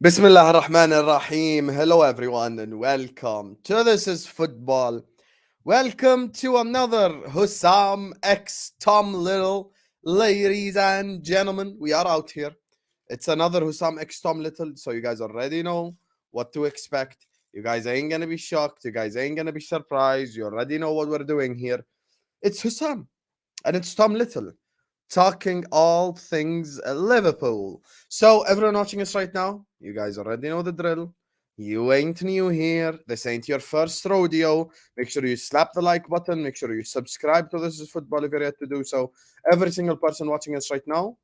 Bismillah ar-Rahman ar-Rahim. Hello, everyone, and welcome to This is Football. Welcome to another Husam X Tom Little. Ladies and gentlemen, we are out here. It's another Husam X Tom Little, so you guys already know what to expect. You guys ain't gonna be shocked. You guys ain't gonna be surprised. You already know what we're doing here. It's Husam, and it's Tom Little talking all things Liverpool. So, everyone watching us right now, you guys already know the drill. You ain't new here. This ain't your first rodeo. Make sure you slap the like button. Make sure you subscribe to This is Football if you're yet to do so. Every single person watching us right now,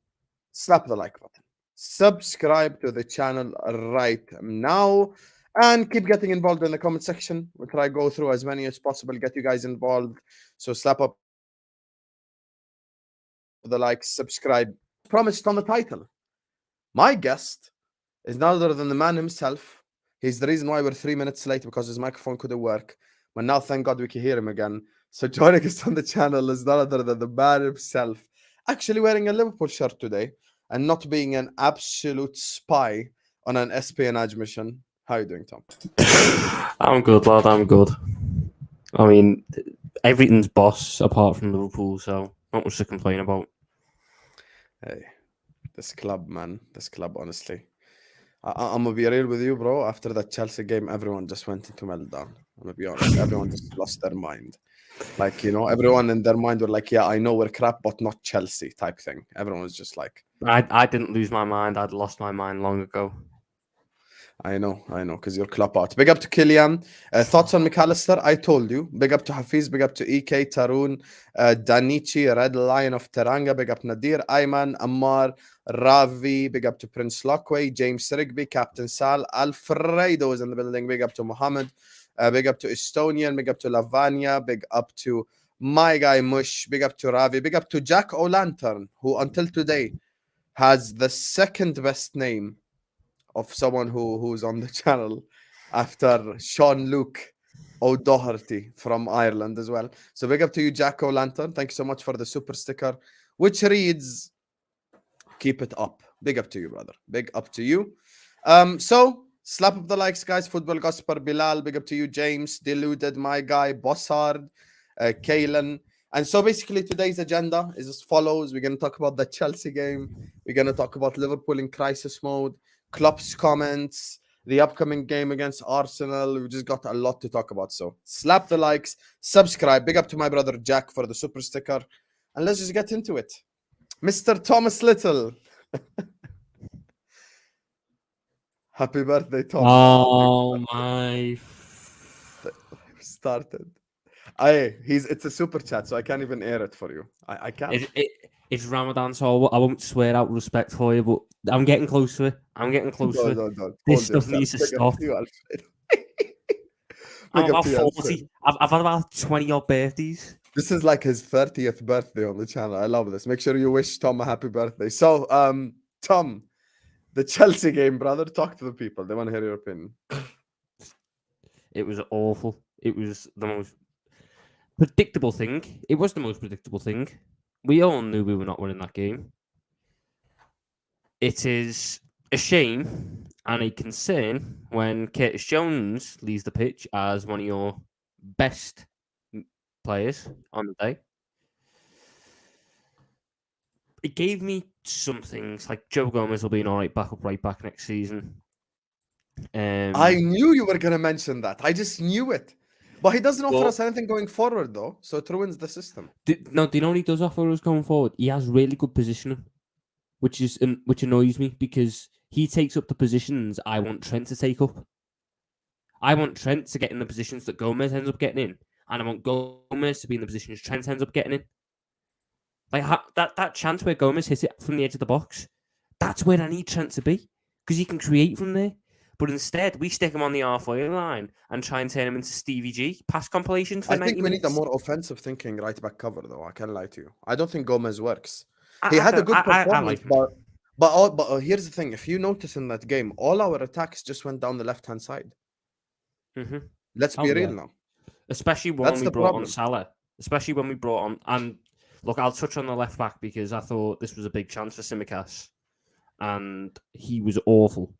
slap the like button. Subscribe to the channel right now. And keep getting involved in the comment section. We'll try to go through as many as possible, get you guys involved. So slap up the like, subscribe. Promised on the title. My guest is none other than the man himself. He's the reason why we're 3 minutes late because his microphone couldn't work. But now, thank God, we can hear him again. So joining us on the channel is none other than the man himself. Actually wearing a Liverpool shirt today and not being an absolute spy on an espionage mission. How are you doing, Tom? I'm good, lad. I'm good. I mean, everything's boss apart from Liverpool, so not much to complain about. Hey, this club, man. This club, honestly. I'm gonna be real with you, bro. After that Chelsea game, everyone just went into meltdown. I'm gonna be honest. Everyone just lost their mind. Like, everyone in their mind were like, yeah, I know we're crap, but not Chelsea type thing. Everyone was just like, I didn't lose my mind. I'd lost my mind long ago. I know, because you're Klopp Out. Big up to Killian. Thoughts on McAllister? I told you. Big up to Hafiz. Big up to EK, Tarun, Danichi, Red Lion of Teranga. Big up Nadir, Ayman, Ammar, Ravi. Big up to Prince Lockway, James Rigby, Captain Sal, Alfredo is in the building. Big up to Mohammed. Big up to Estonian. Big up to Lavanya. Big up to my guy Mush. Big up to Ravi. Big up to Jack O'Lantern, who until today has the second best name of someone who's on the channel after Sean Luke O'Doherty from Ireland as well. So big up to you, Jack O'Lantern. Thank you so much for the super sticker, which reads, keep it up. Big up to you, brother. Big up to you. So slap up the likes, guys. Football Gospel Bilal. Big up to you, James. Deluded, my guy, Bossard, Kalen. And so basically today's agenda is as follows. We're going to talk about the Chelsea game. We're going to talk about Liverpool in crisis mode, Klopp's comments, the upcoming game against Arsenal. We've just got a lot to talk about. So slap the likes, subscribe. Big up to my brother Jack for the super sticker. And let's just get into it. Mr. Thomas Little. Happy birthday, Tom. Oh my! Started. It's a super chat, so I can't even air it for you. I can't. It's Ramadan, so I won't swear out respect for you, but I'm getting close to it. I'm getting close to it. Don't. This stuff needs to stop. I'm about 40. I've had about 20 odd birthdays. This is like his 30th birthday on the channel. I love this. Make sure you wish Tom a happy birthday. So, Tom, the Chelsea game, brother, talk to the people. They want to hear your opinion. It was awful. It was the most predictable thing. It was the most predictable thing. We all knew we were not winning that game. It is a shame and a concern when Curtis Jones leaves the pitch as one of your best players on the day. It gave me some things like Joe Gomez will be an alright backup right back next season. I knew you were going to mention that. I just knew it. But he doesn't offer us anything going forward, though, so it ruins the system. Do you know what he does offer us going forward? He has really good positioning, which annoys me because he takes up the positions I want Trent to take up. I want Trent to get in the positions that Gomez ends up getting in, and I want Gomez to be in the positions Trent ends up getting in. Like that chance where Gomez hits it from the edge of the box, that's where I need Trent to be because he can create from there. But instead, we stick him on the halfway line and try and turn him into Stevie G pass compilations for 90 minutes. I think we need a more offensive thinking right back cover, though. I can't lie to you. I don't think Gomez works. He had a good performance, but here's the thing. If you notice in that game, all our attacks just went down the left-hand side. Mm-hmm. Let's be real now. Especially when we brought on Salah. Especially when we brought on... And look, I'll touch on the left back because I thought this was a big chance for Tsimikas. And he was awful.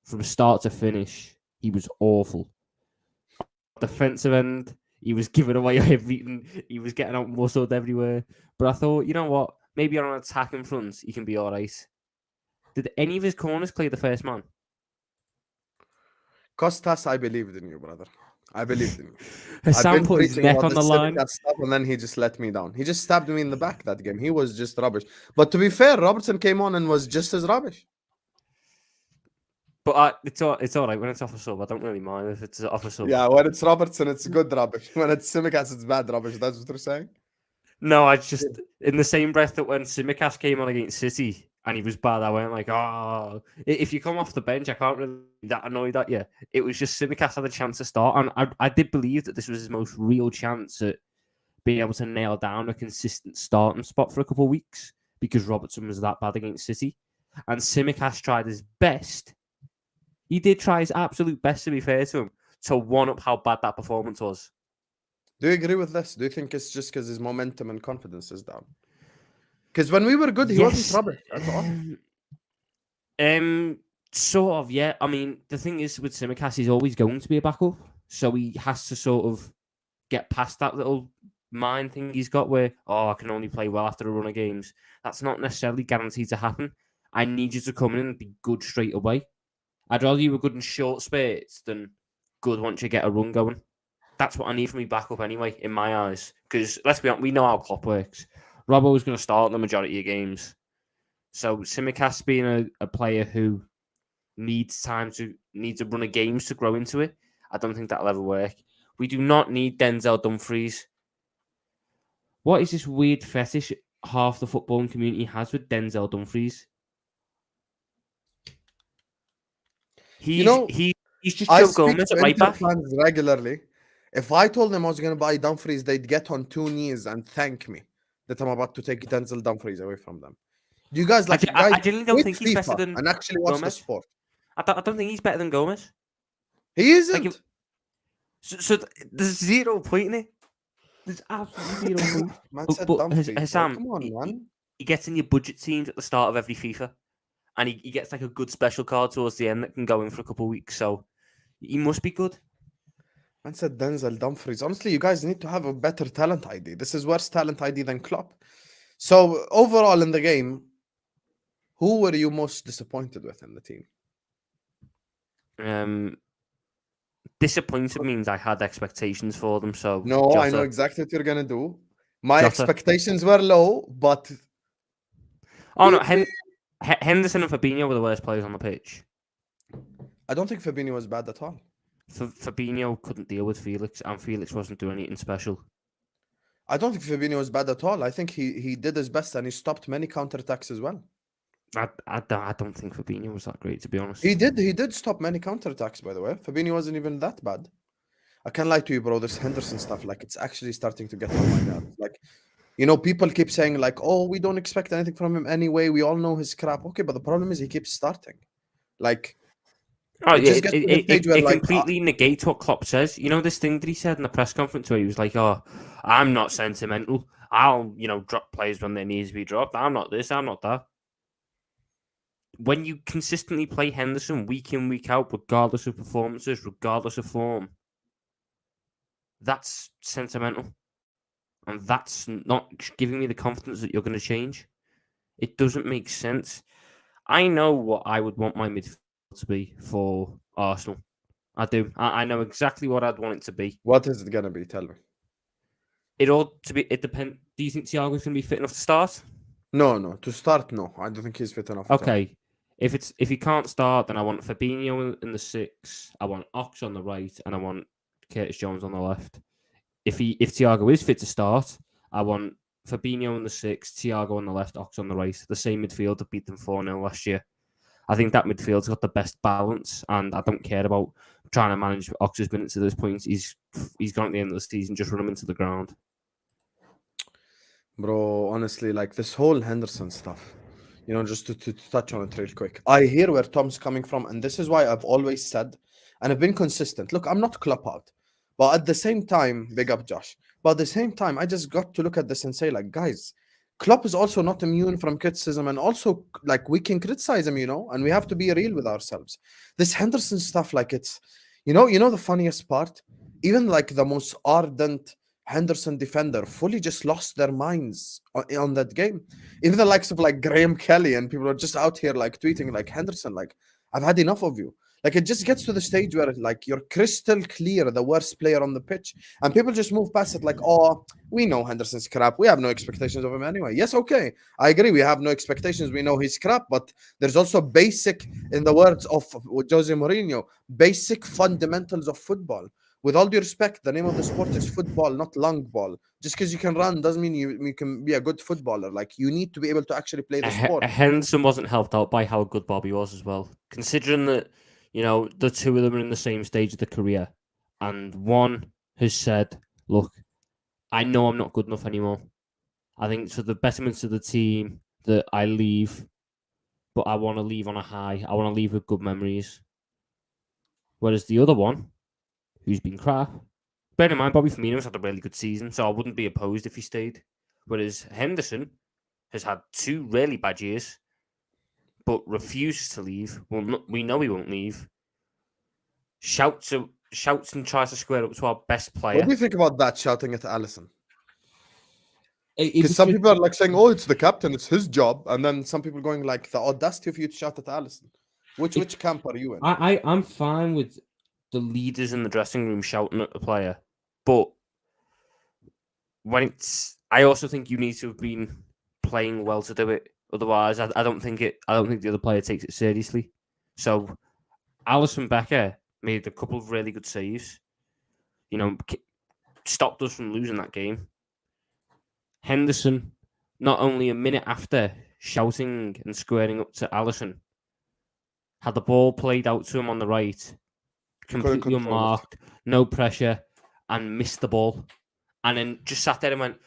from start to finish, he was awful. Defensive end, he was giving away everything. He was getting out muscled everywhere. But I thought, you know what? Maybe on an attacking front, he can be all right. Did any of his corners clear the first man? Costas, I believed in you, brother. I believed in you. I've Husam been put his preaching neck about on the this line. Simicast stuff, and then he just let me down. He just stabbed me in the back that game. He was just rubbish. But to be fair, Robertson came on and was just as rubbish. But it's all right when it's off a sub. I don't really mind if it's off a sub. Yeah, when it's Robertson, it's good rubbish. When it's Simicast, it's bad rubbish. That's what they're saying. No, I just in the same breath that when Simicast came on against City and he was bad, I went like, oh, if you come off the bench, I can't really be that annoyed at you. It was just Simicast had a chance to start, and I did believe that this was his most real chance at being able to nail down a consistent starting spot for a couple of weeks because Robertson was that bad against City, and Simicast tried his best. He did try his absolute best, to be fair to him, to one up how bad that performance was. Do you agree with this? Do you think it's just because his momentum and confidence is down? Because when we were good, he wasn't rubbish at all. Sort of, yeah. I mean, the thing is with Simicast, he's always going to be a backup, so he has to sort of get past that little mind thing he's got where, I can only play well after a run of games. That's not necessarily guaranteed to happen. I need you to come in and be good straight away. I'd rather you were good in short spurts than good once you get a run going. That's what I need from me backup anyway, in my eyes. Because let's be honest, we know how Klopp works. Robbo's going to start the majority of games. So Simicast being a player who needs a run of games to grow into it, I don't think that'll ever work. We do not need Denzel Dumfries. What is this weird fetish half the footballing community has with Denzel Dumfries? He's just Joe Gomez at right back. Fans regularly. If I told them I was going to buy Dumfries, they'd get on 2 knees and thank me that I'm about to take Denzel Dumfries away from them. Do you guys like? I genuinely don't think he's better than and actually watch Gomez. the sport. I don't think he's better than Gomez. He isn't. So there's 0 point in it. There's absolutely 0 point. Man said Dumfries. Sam, come on, man. He gets in your budget teams at the start of every FIFA, and he gets like a good special card towards the end that can go in for a couple of weeks. So he must be good. Man said Denzel Dumfries. Honestly, you guys need to have a better talent ID. This is worse talent ID than Klopp. So overall in the game, who were you most disappointed with in the team? Disappointed means I had expectations for them. So no, Jota. I know exactly what you're gonna do. My expectations were low, but no, Henderson and Fabinho were the worst players on the pitch. I don't think Fabinho was bad at all. Fabinho couldn't deal with Felix, and Felix wasn't doing anything special. I don't think Fabinho was bad at all. I think he did his best and he stopped many counterattacks as well. I don't think Fabinho was that great, to be honest. He did stop many counterattacks, by the way. Fabinho wasn't even that bad. I can't lie to you, bro. This Henderson stuff, like, it's actually starting to get on my nerves. Like, you know, people keep saying, like, oh, we don't expect anything from him anyway. We all know his crap. Okay, but the problem is he keeps starting. Like, it completely negates what Klopp says. You know, this thing that he said in the press conference where he was like, oh, I'm not sentimental. I'll, drop players when they need to be dropped. I'm not this, I'm not that. When you consistently play Henderson week in, week out, regardless of performances, regardless of form, that's sentimental. And that's not giving me the confidence that you're going to change. It doesn't make sense. I know what I would want my midfield to be for Arsenal. I do. I know exactly what I'd want it to be. What is it going to be? Tell me. It depends. Do you think Thiago's going to be fit enough to start? No. To start, no. I don't think he's fit enough. Okay. If he can't start, then I want Fabinho in the 6. I want Ox on the right, and I want Curtis Jones on the left. If Thiago is fit to start, I want Fabinho in the 6, Thiago on the left, Ox on the right. The same midfield that beat them 4-0 last year. I think that midfield's got the best balance, and I don't care about trying to manage Ox's minutes at this point. He's gone at the end of the season, just run him into the ground. Bro, honestly, like this whole Henderson stuff, just to touch on it real quick. I hear where Tom's coming from, and this is why I've always said, and I've been consistent. Look, I'm not Klopp Out, but at the same time, big up Josh. But at the same time, I just got to look at this and say, like, guys, Klopp is also not immune from criticism, and also like we can criticize him, and we have to be real with ourselves. This Henderson stuff, like it's, the funniest part, even like the most ardent Henderson defender fully just lost their minds on that game. Even the likes of like Graham Kelly and people are just out here like tweeting like, Henderson, like, I've had enough of you. Like it just gets to the stage where like you're crystal clear the worst player on the pitch, and people just move past it like, oh, we know Henderson's crap. We have no expectations of him anyway. Yes, okay, I agree. We have no expectations. We know he's crap, but there's also basic, in the words of Jose Mourinho, basic fundamentals of football. With all due respect, the name of the sport is football, not long ball. Just because you can run doesn't mean you can be a good footballer. Like you need to be able to actually play the sport. Henderson wasn't helped out by how good Bobby was as well, considering that the two of them are in the same stage of the career, and one has said, "Look, I know I'm not good enough anymore. I think it's for the betterment of the team that I leave, but I want to leave on a high. I want to leave with good memories." Whereas the other one, who's been crap, bear in mind Bobby Firmino's had a really good season, so I wouldn't be opposed if he stayed. Whereas Henderson has had 2 really bad years, but refuses to leave. Well, we know he won't leave. Shouts and tries to square up to our best player. What do you think about that, shouting at Allison? It Because was some ju- people are like saying, "Oh, it's the captain, it's his job," and then some people going like, "The audacity of you to shout at Allison." Which camp are you in? I'm fine with the leaders in the dressing room shouting at the player, but I also think you need to have been playing well to do it. Otherwise, I don't think the other player takes it seriously. So, Allison Becker made a couple of really good saves. Stopped us from losing that game. Henderson, not only a minute after shouting and squaring up to Allison, had the ball played out to him on the right, completely unmarked, no pressure, and missed the ball. And then just sat there and went,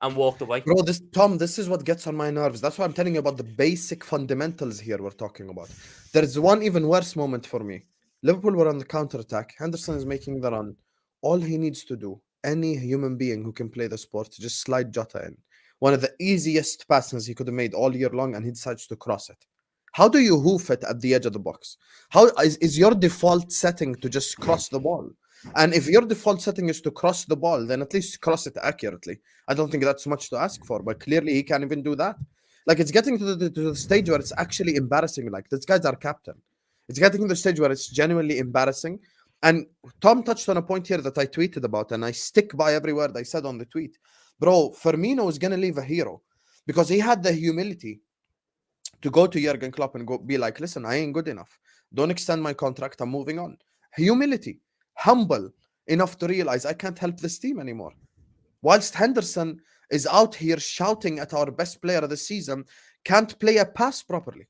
and walked away. Bro, this is what gets on my nerves. That's why I'm telling you about the basic fundamentals here we're talking about. There's one even worse moment for me. Liverpool were on the counter-attack. Henderson is making the run. All he needs to do, any human being who can play the sport, just slide Jota in. One of the easiest passes he could have made all year long, and he decides to cross it. How do you hoof it at the edge of the box? How is your default setting to just cross the ball? And if your default setting is to cross the ball, then at least cross it accurately. I don't think that's much to ask for, but clearly he can't even do that. Like it's getting to the stage where it's actually embarrassing. Like this guy's our captain. It's getting to the stage where it's genuinely embarrassing. And Tom touched on a point here that I tweeted about, and I stick by every word I said on the tweet. Bro, Firmino is gonna leave a hero because he had the humility to go to Jurgen Klopp and go be like, listen, I ain't good enough. Don't extend my contract. I'm moving on. Humility, humble enough to realize I can't help this team anymore. Whilst Henderson is out here shouting at our best player of the season, can't play a pass properly.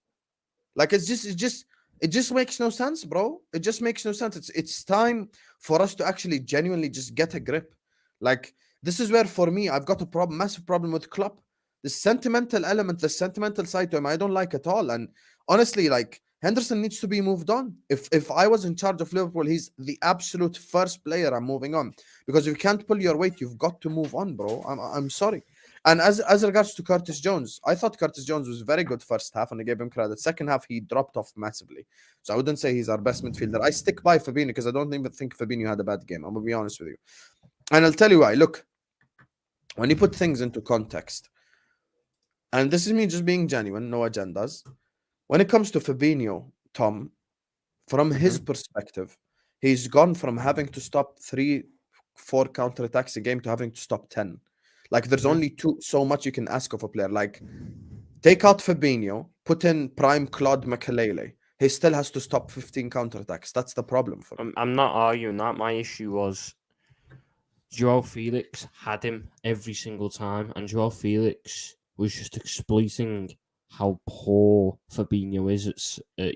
Like it just makes no sense, bro. It just makes no sense. It's time for us to actually genuinely just get a grip. Like this is where for me I've got a massive problem with Klopp. The sentimental element, the sentimental side to him, I don't like at all. And honestly, like Henderson needs to be moved on. If I was in charge of Liverpool, he's the absolute first player I'm moving on. Because if you can't pull your weight, you've got to move on, bro. I'm sorry. And as regards to Curtis Jones, I thought Curtis Jones was very good first half, and I gave him credit. Second half, he dropped off massively. So I wouldn't say he's our best midfielder. I stick by Fabinho because I don't even think Fabinho had a bad game. I'm going to be honest with you. And I'll tell you why. Look, when you put things into context, and this is me just being genuine, no agendas. When it comes to Fabinho, Tom, from his perspective, he's gone from having to stop 3-4 counterattacks a game to having to stop 10. Like there's only so much you can ask of a player. Like take out Fabinho, put in prime Claude Makelele. He still has to stop 15 counterattacks. That's the problem for him. I'm not arguing that. My issue was Joao Felix had him every single time, and Joao Felix was just exploiting how poor Fabinho is at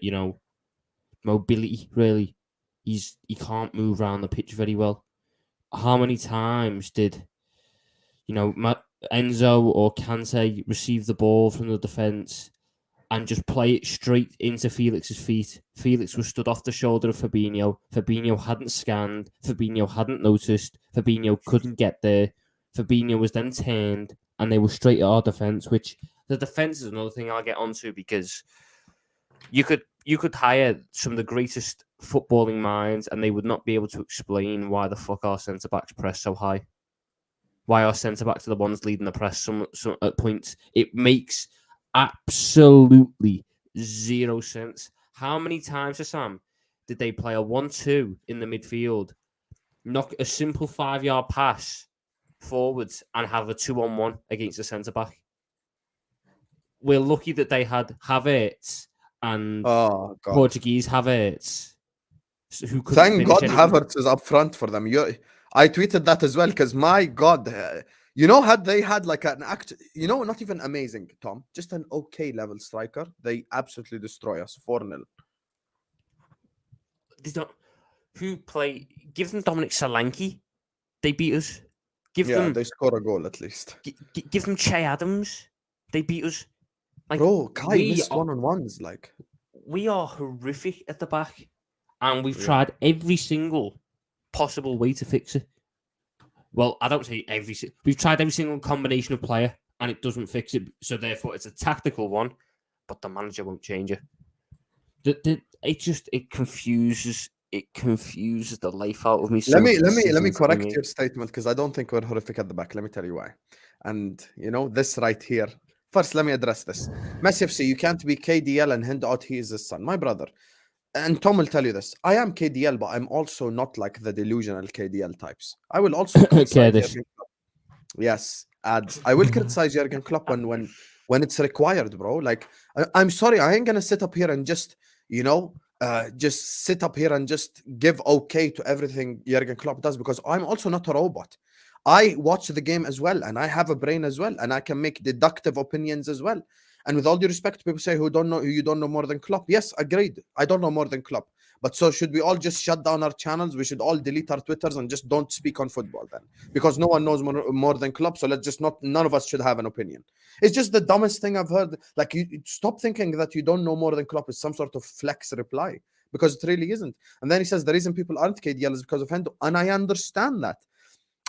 mobility. Really, he can't move around the pitch very well. How many times did Enzo or Kante receive the ball from the defence and just play it straight into Felix's feet? Felix was stood off the shoulder of Fabinho. Fabinho hadn't scanned. Fabinho hadn't noticed. Fabinho couldn't get there. Fabinho was then turned and they were straight at our defence, which the defence is another thing I'll get onto, because you could hire some of the greatest footballing minds and they would not be able to explain why the fuck our centre-backs press so high. Why our centre-backs are the ones leading the press some at points. It makes absolutely zero sense. How many times, Husam, did they play a 1-2 in the midfield, knock a simple 5-yard pass forwards and have a 2-on-1 against the centre-back? We're lucky that they had Havertz and Portuguese Havertz, who couldn't Thank finish God anything. Havertz is up front for them. I tweeted that as well, because my God, had they had like an not even amazing, Tom, just an okay level striker, they absolutely destroy us 4-0. They don't. Who play? Give them Dominic Solanke. They beat us. They score a goal at least. Give them Che Adams. They beat us. Like, bro, Kai missed one-on-ones. Like, we are horrific at the back, and we've tried every single possible way to fix it. Well, I don't say we've tried every single combination of player, and it doesn't fix it. So therefore, it's a tactical one, but the manager won't change it. It confuses the life out of me. Let me correct your statement, because I don't think we're horrific at the back. Let me tell you why. And this right here. First, let me address this. Messi FC, you can't be KDL and hand out he is his son. My brother. And Tom will tell you this. I am KDL, but I'm also not like the delusional KDL types. I will also criticize Yes, ads. I will criticize Jurgen Klopp when it's required, bro. Like, I'm sorry, I ain't gonna sit up here and just sit up here and just give okay to everything Jurgen Klopp does, because I'm also not a robot. I watch the game as well, and I have a brain as well, and I can make deductive opinions as well. And with all due respect, people say you don't know more than Klopp. Yes, agreed. I don't know more than Klopp. But so should we all just shut down our channels? We should all delete our Twitters and just don't speak on football then, because no one knows more than Klopp. So let's just none of us should have an opinion. It's just the dumbest thing I've heard. Like, you stop thinking that you don't know more than Klopp is some sort of flex reply, because it really isn't. And then he says the reason people aren't KDL is because of Hendo, and I understand that.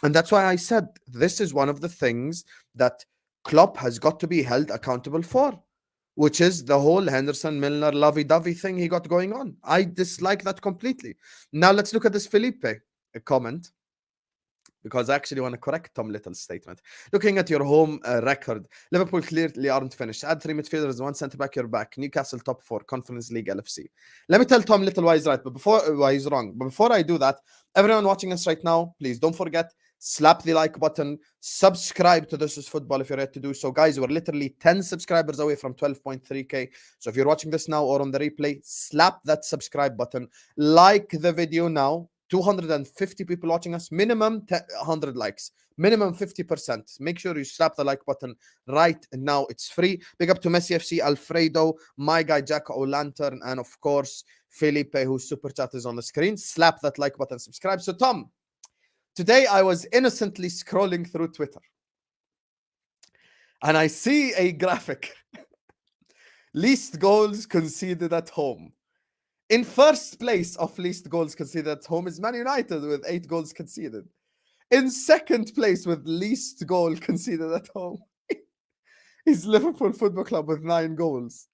And that's why I said this is one of the things that Klopp has got to be held accountable for, which is the whole Henderson, Milner, lovey-dovey thing he got going on. I dislike that completely. Now let's look at this Felipe comment, because I actually want to correct Tom Little's statement. Looking at your home record, Liverpool clearly aren't finished. Add 3 midfielders, 1 centre-back, you're back. Newcastle top 4, Conference League, LFC. Let me tell Tom Little why he's right, but why he's wrong. But before I do that, everyone watching us right now, please don't forget, slap the like button, subscribe to This Is Football if you're ready to do so. Guys, we're literally 10 subscribers away from 12.3k. So if you're watching this now or on the replay, slap that subscribe button. Like the video now. 250 people watching us. Minimum 100 likes. Minimum 50%. Make sure you slap the like button right now. It's free. Big up to Messi FC, Alfredo, my guy Jack O'Lantern, and of course, Felipe, whose super chat is on the screen. Slap that like button, subscribe. So Tom, today, I was innocently scrolling through Twitter, and I see a graphic. Least goals conceded at home. In first place of least goals conceded at home is Man United with 8 goals conceded. In second place with least goal conceded at home is Liverpool Football Club with 9 goals.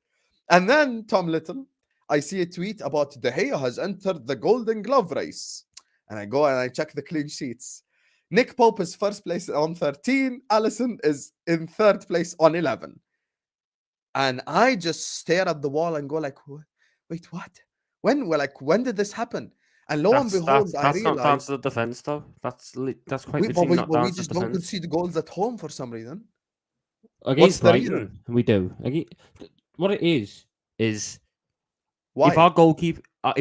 And then, Tom Little, I see a tweet about De Gea has entered the Golden Glove race. And I go and I check the clean sheets. Nick Pope is first place on 13. Allison is in third place on 11. And I just stare at the wall and go like, wait, what? When did this happen? And lo and behold, I realized... That's not down to the defence, though. That's quite literally not down to the defence. We just don't concede goals at home for some reason. Against Brighton, we do. What it is... Why? If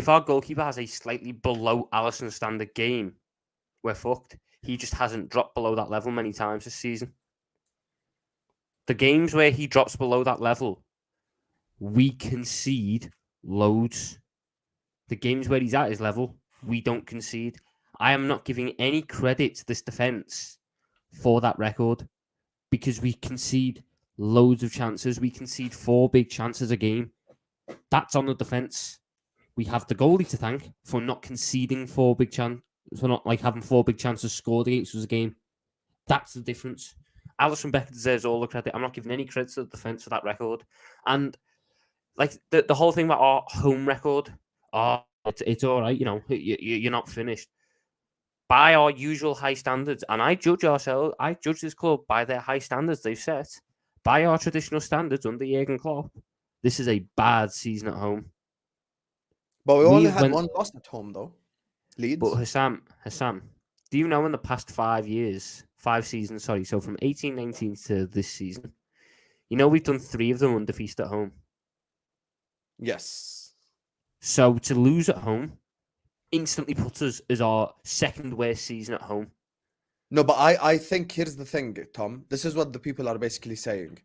our goalkeeper has a slightly below Allison standard game, we're fucked. He just hasn't dropped below that level many times this season. The games where he drops below that level, we concede loads. The games where he's at his level, we don't concede. I am not giving any credit to this defence for that record, because we concede loads of chances. We concede 4 big chances a game. That's on the defence. We have the goalie to thank for not conceding 4 big chances, for not having 4 big chances scored against us a game. That's the difference. Allison Becker deserves all the credit. I'm not giving any credit to the defence for that record. And like the whole thing about our home record, it's all right. You're not finished. By our usual high standards, and I judge this club by their high standards they've set. By our traditional standards under Jurgen Klopp, this is a bad season at home. But we only had one loss at home, though. Leeds. But Husam, do you know in the past 5 seasons, so from 18-19 to this season, we've done 3 of them undefeated at home? Yes. So to lose at home instantly puts us as our second worst season at home. No, but I think here's the thing, Tom. This is what the people are basically saying.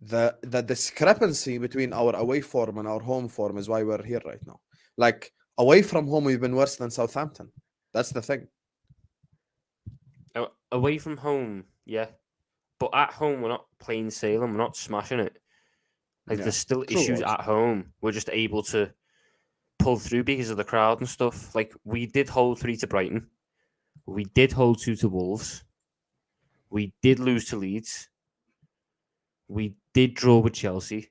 The discrepancy between our away form and our home form is why we're here right now. Like, away from home, we've been worse than Southampton. That's the thing. Away from home, yeah. But at home, we're not plain sailing. We're not smashing it. Like, there's still issues at home. We're just able to pull through because of the crowd and stuff. Like, we did hold 3 to Brighton. We did hold 2 to Wolves. We did lose to Leeds. We did draw with Chelsea.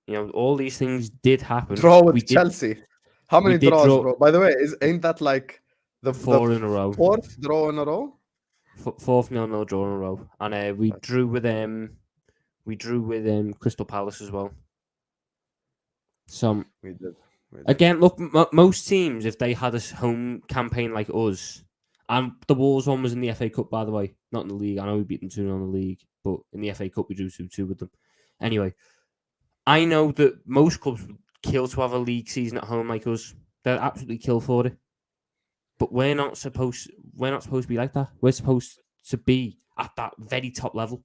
All these things did happen. Draw with Chelsea. How many draws, bro? By the way, ain't that like the 4 in a row? 4th draw in a row? 4th 0-0 draw in a row. And we drew with Crystal Palace as well. So we did. Again, look, most teams, if they had a home campaign like us, and the Wolves one was in the FA Cup, by the way, not in the league. I know we beat them 2-0 in the league, but in the FA Cup we drew 2-2 with them. Anyway, I know that most clubs would kill to have a league season at home like us. They'd absolutely kill for it. But we're not supposed to be like that. We're supposed to be at that very top level.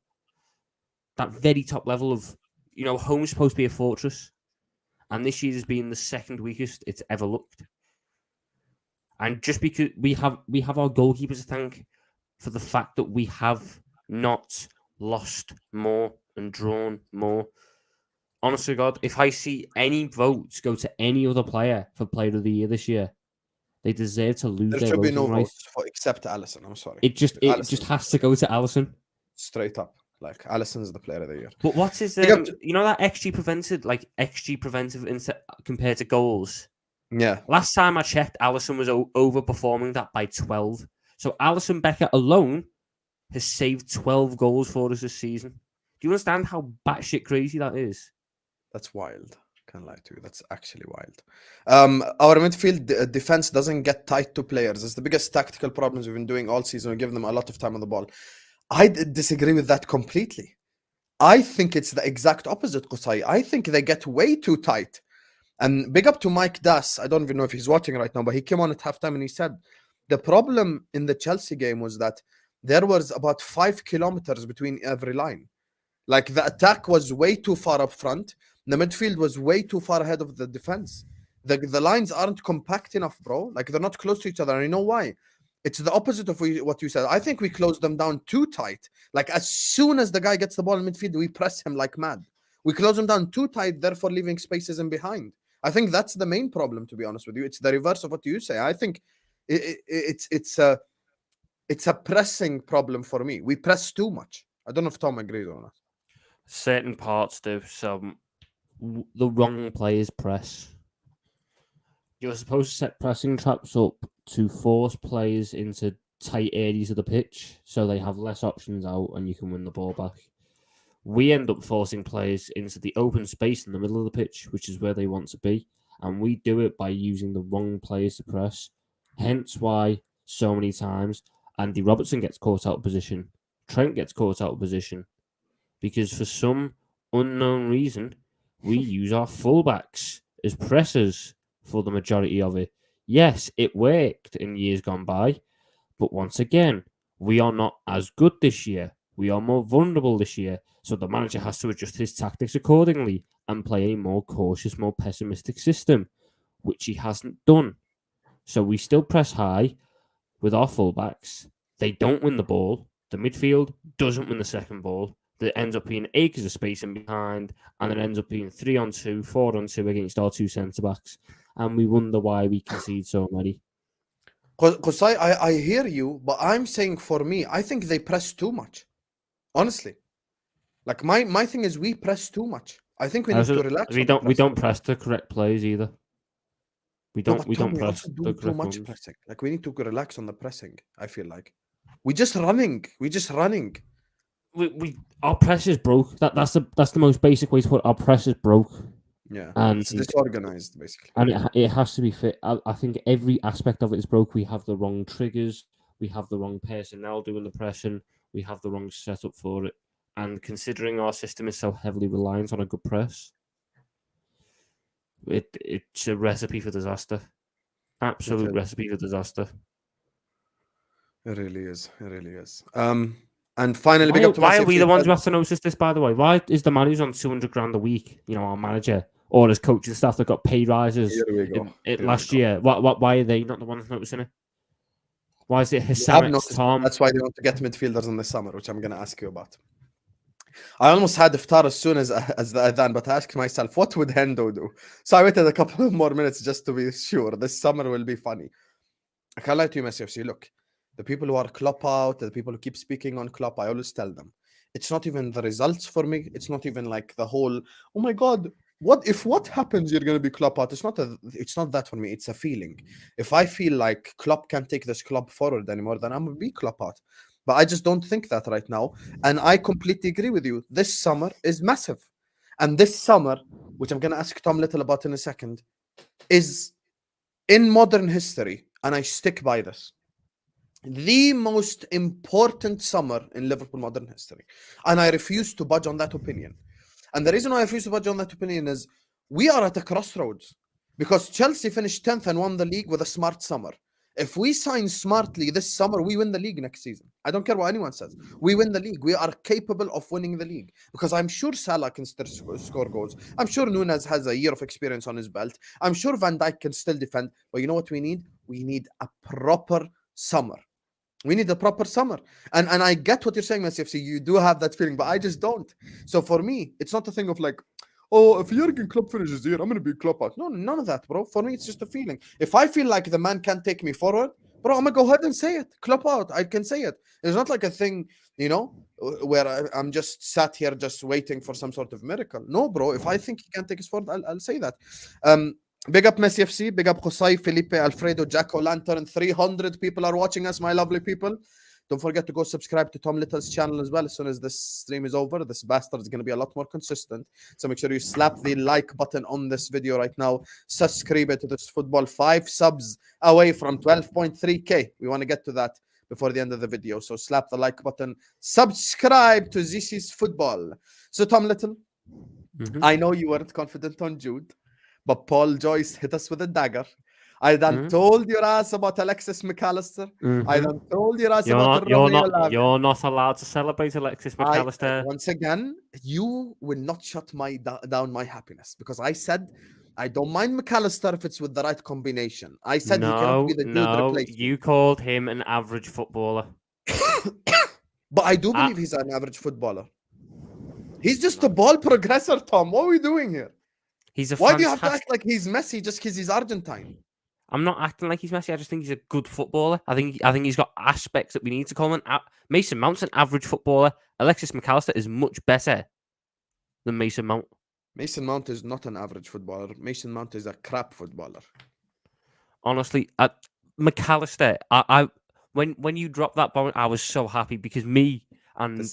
That very top level of, home's supposed to be a fortress. And this year has been the second weakest it's ever looked. And just because we have our goalkeepers to thank for the fact that we have not lost more and drawn more. Honestly, God, if I see any votes go to any other player for Player of the Year this year, they deserve to lose their voting rights. There should be no votes except Allison. I'm sorry. It just has to go to Allison. Straight up. Like, Allison's the Player of the Year. But what's his... that XG preventive compared to goals? Yeah. Last time I checked, Allison was overperforming that by 12. So Allison Becker alone has saved 12 goals for us this season. Do you understand how batshit crazy that is? That's wild. Can't lie to you. That's actually wild. Our midfield defense doesn't get tight to players. It's the biggest tactical problems we've been doing all season. We give them a lot of time on the ball. I disagree with that completely. I think it's the exact opposite, Qusay. I think they get way too tight. And big up to Mike Das. I don't even know if he's watching right now, but he came on at halftime and he said the problem in the Chelsea game was that there was about 5 kilometers between every line. Like, the attack was way too far up front. The midfield was way too far ahead of the defense. The lines aren't compact enough, bro. Like, they're not close to each other. And you know why? It's the opposite of what you said. I think we closed them down too tight. Like, as soon as the guy gets the ball in midfield, we press him like mad. We close him down too tight, therefore leaving spaces in behind. I think that's the main problem, to be honest with you. It's the reverse of what you say. I think it's a pressing problem for me. We press too much. I don't know if Tom agrees or not. Certain parts do. So the wrong players press. You're supposed to set pressing traps up to force players into tight areas of the pitch so they have less options out and you can win the ball back. We end up forcing players into the open space in the middle of the pitch, which is where they want to be. And we do it by using the wrong players to press. Hence why so many times Andy Robertson gets caught out of position. Trent gets caught out of position. Because for some unknown reason, we use our fullbacks as pressers for the majority of it. Yes, it worked in years gone by. But once again, we are not as good this year. We are more vulnerable this year. So the manager has to adjust his tactics accordingly and play a more cautious, more pessimistic system, which he hasn't done. So we still press high with our fullbacks. They don't win the ball. The midfield doesn't win the second ball. There ends up being acres of space in behind, and it ends up being 3-on-2, 4-on-2 against our 2 centre-backs. And we wonder why we concede so many. Because I hear you, but I'm saying for me, I think they press too much. Honestly. Like my thing is we press too much. I think we need to relax. We don't press the correct plays either. We don't press also the do too correct much ones. pressing. Like we need to relax on the pressing. I feel like we're just running. Our press is broke. That's the most basic way to put it. Our press is broke. Yeah, and it's disorganized basically. And it has to be fit. I think every aspect of it is broke. We have the wrong triggers. We have the wrong personnel doing the pressing. We have the wrong setup for it. And considering our system is so heavily reliant on a good press, it's a recipe for disaster. Absolute recipe for disaster. It really is. And finally, why are we the ones who have to notice this, by the way? Why is the man who's on 200 grand a week, our manager, or his coaching staff that got pay rises last year? Why are they not the ones noticing it? Why is it Husam, Tom? That's why they want to get midfielders in the summer, which I'm going to ask you about. I almost had iftar as soon as the adhan, but I asked myself, what would Hendo do? So I waited a couple of more minutes just to be sure. This summer will be funny. I can't lie to you, Messi FC. Look, the people who are Klopp out, the people who keep speaking on Klopp, I always tell them, it's not even the results for me. It's not even like the whole, oh my God, what happens, you're going to be Klopp out. It's not that for me. It's a feeling. If I feel like Klopp can't take this club forward anymore, then I'm going to be Klopp out. But I just don't think that right now. And I completely agree with you. This summer is massive. And this summer, which I'm going to ask Tom Little about in a second, is in modern history, and I stick by this, the most important summer in Liverpool modern history. And I refuse to budge on that opinion. And the reason why I refuse to budge on that opinion is we are at a crossroads. Because Chelsea finished 10th and won the league with a smart summer. If we sign smartly this summer, we win the league next season. I don't care what anyone says. We win the league. We are capable of winning the league. Because I'm sure Salah can still score goals. I'm sure Nunez has a year of experience on his belt. I'm sure Van Dijk can still defend. But you know what we need? We need a proper summer. We need a proper summer. And I get what you're saying, Messi FC. You do have that feeling, but I just don't. So for me, it's not a thing of like, oh, if Jurgen Klopp finishes here, I'm going to be Klopp out. No, none of that, bro. For me, it's just a feeling. If I feel like the man can't take me forward, bro, I'm going to go ahead and say it. Klopp out. I can say it. It's not like a thing, where I'm just sat here just waiting for some sort of miracle. No, bro. If I think he can't take us forward, I'll say that. Big up Messi FC. Big up Josai, Felipe, Alfredo, Jacko, Lantern. 300 people are watching us, my lovely people. Don't forget to go subscribe to Tom Little's channel as well. As soon as this stream is over, this bastard is going to be a lot more consistent. So make sure you slap the like button on this video right now. Subscribe to this football. 5 subs away from 12.3k. We want to get to that before the end of the video. So slap the like button. Subscribe to This Is Football. So Tom Little, I know you weren't confident on Jude, but Paul Joyce hit us with a dagger. I done told your ass about Alexis McAllister. I done told your ass about You're not allowed to celebrate Alexis McAllister. Once again, you will not shut down my happiness, because I said I don't mind McAllister if it's with the right combination. I said he cannot be the dude replacement. You called him an average footballer. But I do believe he's an average footballer. He's just a ball progressor, Tom. What are we doing here? Why do you have to act like he's Messi just because he's Argentine? I'm not acting like he's Messi. I just think he's a good footballer. I think he's got aspects that we need to call him. Mason Mount's an average footballer. Alexis McAllister is much better than Mason Mount. Mason Mount is not an average footballer. Mason Mount is a crap footballer. Honestly, McAllister, when you dropped that bomb, I was so happy, because me and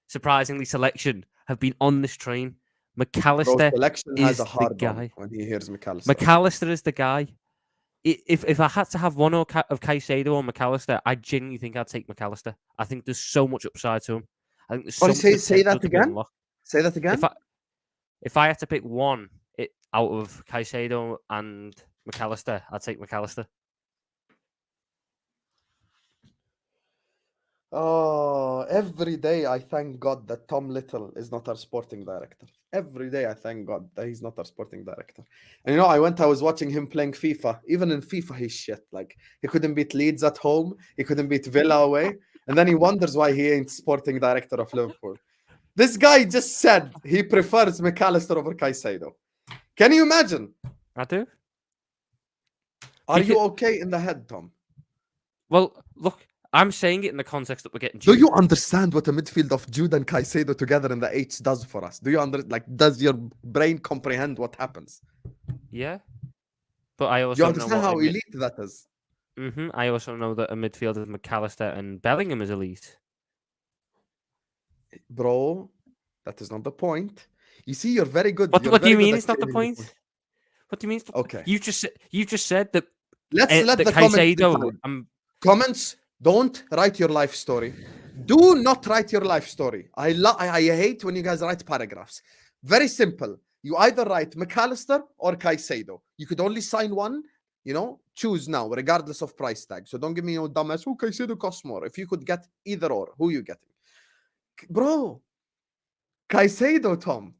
surprisingly Selection have been on this train. McAllister is the guy. When he hears McAllister. McAllister is the guy. If I had to have one of Caicedo or McAllister, I genuinely think I'd take McAllister. I think there's so much upside to him. I think there's so much say that again. Say that again. If I had to pick one out of Caicedo and McAllister, I'd take McAllister. Oh, every day I thank God that Tom Little is not our sporting director. Every day I thank God that he's not our sporting director. And I was watching him playing FIFA. Even in FIFA, he's shit. Like, he couldn't beat Leeds at home. He couldn't beat Villa away. And then he wonders why he ain't sporting director of Liverpool. This guy just said he prefers McAllister over Caicedo. Can you imagine? I do. Are you okay in the head, Tom? Well, look, I'm saying it in the context that we're getting. Do Jude. you understand what a midfield of Jude and Caicedo together in the eights does for us? Do you does your brain comprehend what happens? Yeah, but I Do also you know understand what how elite that is? I also know that a midfield of McAllister and Bellingham is elite. Bro, that is not the point. You see, you're very good. What You're do very you good mean? at It's not the changing the point. point. What do you mean? Okay. You just said that. Let's let that the comments Caicedo. decide. Comments, don't write your life story. Do not write your life story. I hate when you guys write paragraphs. Very simple. You either write McAllister or Caicedo. You could only sign one. Choose now, regardless of price tag. So don't give me no dumbass. Oh, Caicedo costs more. If you could get either or, who you getting? Bro, Caicedo, Tom.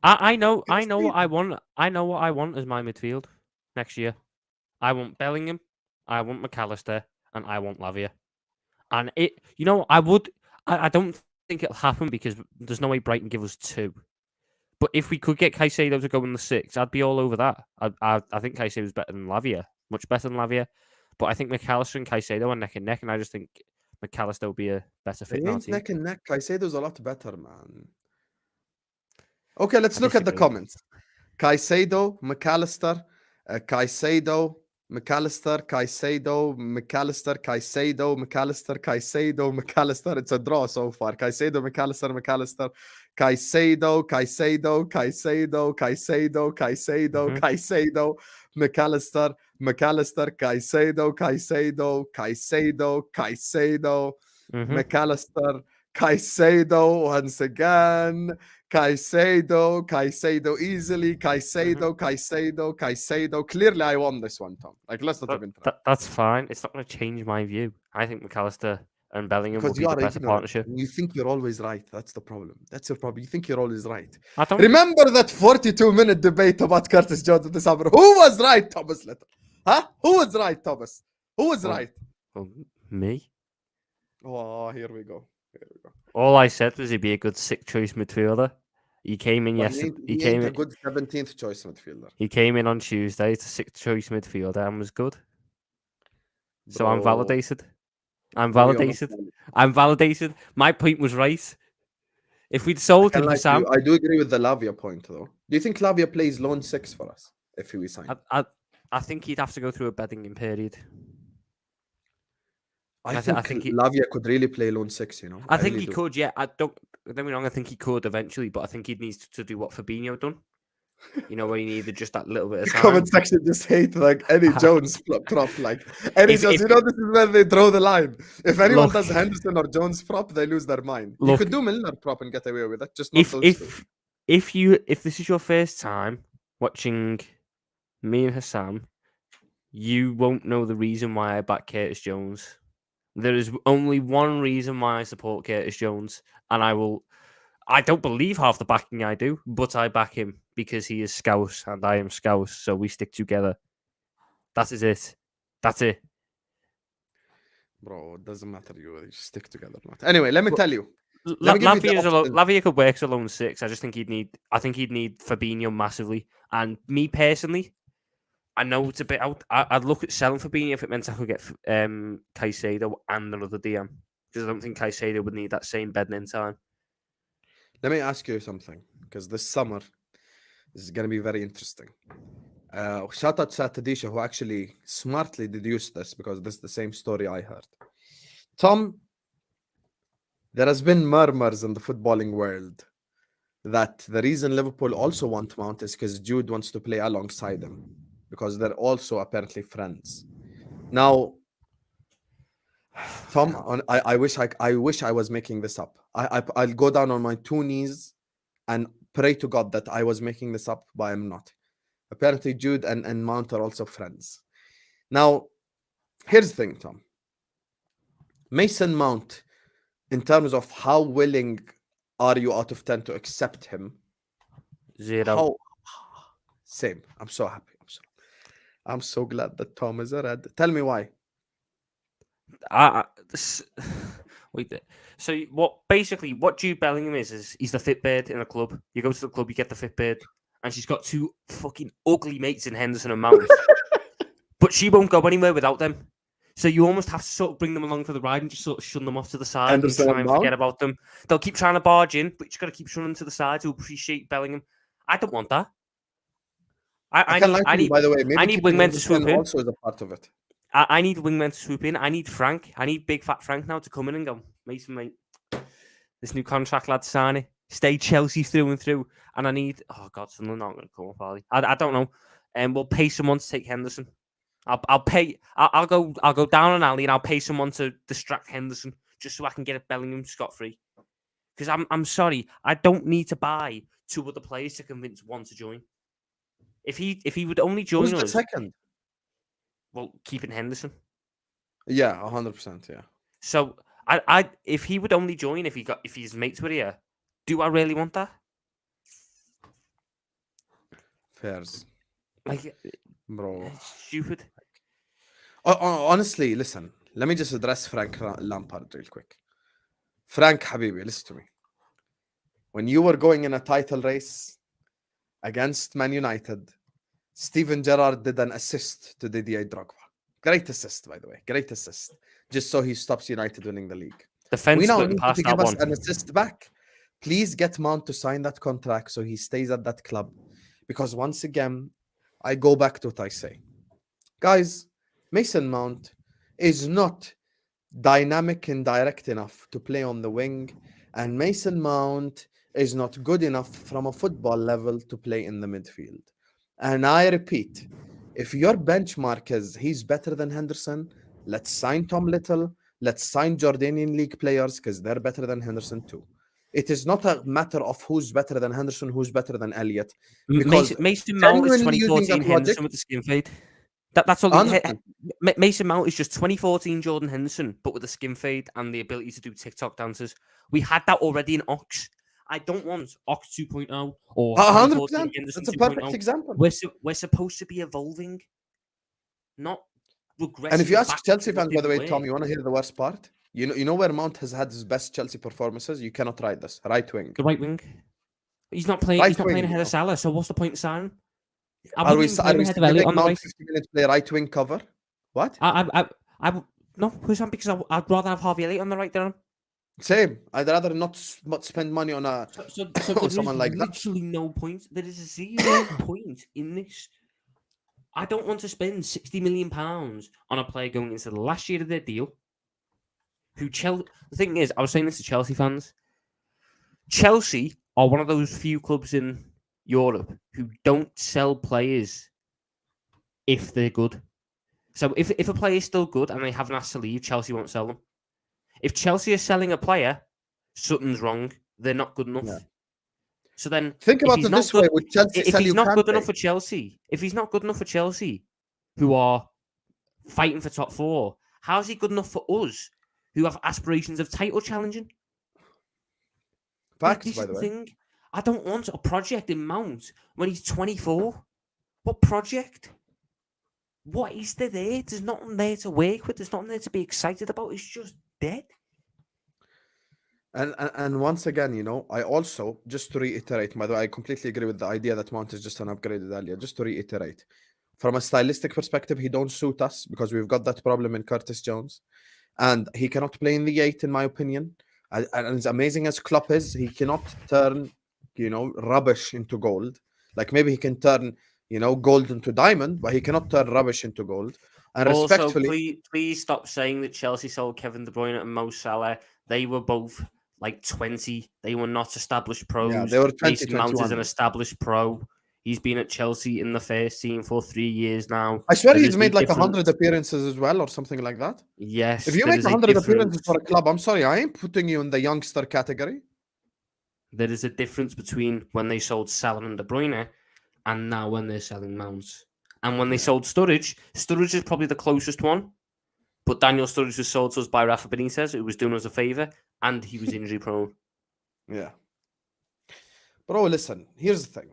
I know what I want. I know what I want as my midfield next year. I want Bellingham, I want McAllister, and I want Lavia. And I don't think it'll happen because there's no way Brighton give us 2. But if we could get Caicedo to go in the 6, I'd be all over that. I think Caicedo's better than Lavia, much better than Lavia. But I think McAllister and Caicedo are neck and neck, and I just think McAllister will be a better fit They in our ain't team. neck and neck. Caicedo's a lot better, man. Okay, let's I look at the disagree. comments. Caicedo, McAllister, Caicedo, McAllister, Caicedo, McAllister, Caicedo, McAllister, Caicedo, McAllister. It's a draw so far. Caicedo, McAllister, McAllister, Caicedo, Caicedo, Caicedo, Caicedo, Caicedo, Caicedo, McAllister, McAllister, Caicedo, Caicedo, Caicedo, Caicedo, McAllister, Caicedo once again. Caicedo easily. Caicedo. Clearly, I won this one, Tom. Let's not even try. That's fine. It's not going to change my view. I think McAllister and Bellingham will Because be you the are better ignorant. partnership. You think you're always right. That's the problem. That's your problem. You think you're always right. I don't. Remember that 42-minute debate about Curtis Jones in the summer? Who was right, Thomas Little? Huh? Who was right, Thomas? Who was right? Well, me. Oh, here we go. All I said was he'd be a good 6th choice midfielder. He came in yesterday. He ain't a good 17th choice midfielder. He came in on Tuesday to 6th choice midfielder and was good. So I'm Bro. validated. I'm validated. My point was right. If we'd sold him, Husam, I do agree with the Lavia point, though. Do you think Lavia plays lone 6 for us if we sign? I think he'd have to go through a bedding period. I think Lavia could really play lone 6. I think really he could. Yeah, don't get me wrong. I think he could eventually, but I think he'd need to do what Fabinho done. Where he needed just that little bit of time. Comment section just hate any Jones prop, any Jones. This is where they draw the line. If anyone does Henderson or Jones prop, they lose their mind. You could do Milner prop and get away with it. Just not those two. If this is your first time watching me and Husam, you won't know the reason why I back Curtis Jones. There is only one reason why I support Curtis Jones, and I don't believe half the backing I do, but I back him because he is Scouse and I am Scouse, so we stick together. That is it. That's it. Bro, it doesn't matter. You stick together. Anyway, let me tell you. Lavia could work as a lone 6. I just think he'd need Fabinho massively. And me personally, I know it's a bit out. I'd look at selling Fabinho if it meant I could get Caicedo and another DM. Because I don't think Caicedo would need that same bedding in time. Let me ask you something, because this summer is going to be very interesting. Shout out to Satadisha, who actually smartly deduced this, because this is the same story I heard. Tom, there has been murmurs in the footballing world that the reason Liverpool also want Mount is because Jude wants to play alongside him, because they're also apparently friends. Now, Tom, I wish I was making this up. I'll go down on my 2 knees and pray to God that I was making this up, but I'm not. Apparently, Jude and Mount are also friends. Now, here's the thing, Tom. Mason Mount, in terms of how willing are you out of 10 to accept him? 0. Same. I'm so happy. I'm so glad that Tom is a red. Tell me why. Wait. So what Jude Bellingham is he's the fit bird in a club. You go to the club, you get the fit bird, and she's got 2 fucking ugly mates in Henderson and Mount. But she won't go anywhere without them. So you almost have to sort of bring them along for the ride and just sort of shun them off to the side Henderson and try and and forget Mount? about them. They'll keep trying to barge in, but you just got to keep shunning to the side to appreciate Bellingham. I don't want that. I can't lie to you, by the way. I Maybe need keeping wingmen to swoop Henderson in. also is a part of it. I need wingmen to swoop in. I need Frank. I need big fat Frank now to come in and go, Mason, mate, this new contract, lad, sign it. Stay Chelsea through and through. And I need, oh God, someone's not going to come up, are they? I don't know. And we'll pay someone to take Henderson. I'll pay. I'll go down an alley and I'll pay someone to distract Henderson just so I can get a Bellingham scot free. Because I'm sorry, I don't need to buy 2 other players to convince one to join. If he would only join Who's us, the second? well, keeping Henderson. Yeah, 100%. Yeah. So I if he would only join if his mates were here, do I really want that? Fairs, Like, bro. it's stupid. Honestly, listen. Let me just address Frank Lampard real quick. Frank Habibi, listen to me. When you were going in a title race against Man United, Steven Gerrard did an assist to Didier Drogba. Great assist, by the way. Great assist. Just so he stops United winning the league. Defense We now splitting need past to that give us one. an assist back. Please get Mount to sign that contract so he stays at that club. Because once again, I go back to what I say. Guys, Mason Mount is not dynamic and direct enough to play on the wing, and Mason Mount is not good enough from a football level to play in the midfield. And I repeat, if your benchmark is he's better than Henderson, let's sign Tom Little, let's sign Jordanian League players because they're better than Henderson too. It is not a matter of who's better than Henderson, who's better than Elliott. Because Mason Mount is genuinely using 2014 that Henderson logic, with the skin fade. That's all. 100%. Mason Mount is just 2014 Jordan Henderson, but with a skin fade and the ability to do TikTok dances. We had that already in Ox. I don't want Ox 2.0 or 2014 100%. Henderson That's a perfect 2.0. example. We're supposed to be evolving, not regressing. And if you ask back Chelsea to what fans, by the didn't way, Tom, work. you want to hear the worst part? You know where Mount has had his best Chelsea performances? You cannot write this. Right wing. The right wing. He's not playing. Right He's not wing, playing ahead bro. of Salah. So what's the point of signing? I Are we wouldn't even play him ahead of Elliott giving on the Mount right. 50 minutes play right wing cover? What? I would no, Husam, because I'd rather have Harvey Elliott on the right than him. Same. I'd rather not spend money on a So there someone is like that. literally no point. There is 0 point in this. I don't want to spend £60 million on a player going into the last year of their deal. The thing is, I was saying this to Chelsea fans. Chelsea are one of those few clubs in Europe who don't sell players if they're good. So if a player is still good and they haven't asked to leave, Chelsea won't sell them. If Chelsea is selling a player, something's wrong. They're not good enough. Yeah. So then, Think about it this way: would Chelsea if sell he's you not good Kante? enough for Chelsea, who are fighting for top 4, how is he good enough for us, who have aspirations of title challenging? Facts, This by is the way. thing. I don't want a project in Mount when he's 24. What project? What is there? There's nothing there to work with. There's nothing there to be excited about. It's just dead. And once again, you know, I also, just to reiterate, by the way, I completely agree with the idea that Mount is just an upgraded earlier. Just to reiterate, from a stylistic perspective, he don't suit us because we've got that problem in Curtis Jones, and he cannot play in the 8, in my opinion. And as amazing as Klopp is, he cannot turn, you know, rubbish into gold. Like maybe he can turn, you know, gold into diamond, but he cannot turn rubbish into gold. And Also, respectfully, please stop saying that Chelsea sold Kevin De Bruyne and Mo Salah. They were both like 20. They were not established pros. yeah, they were Mason Mount is 2021. an established pro. He's been at Chelsea in the first team for 3 years now. I swear There he's is made no like difference. 100 appearances as well, or something like that. Yes, If you there make is a 100 appearances difference. for a club, I'm sorry, I ain't putting you in the youngster category. There is a difference between when they sold Salah and De Bruyne and now when they're selling Mounts. And when they sold Sturridge is probably the closest one. But Daniel Sturridge was sold to us by Rafa Benitez, who was doing us a favour, and he was injury prone. Yeah. Bro, listen, here's the thing.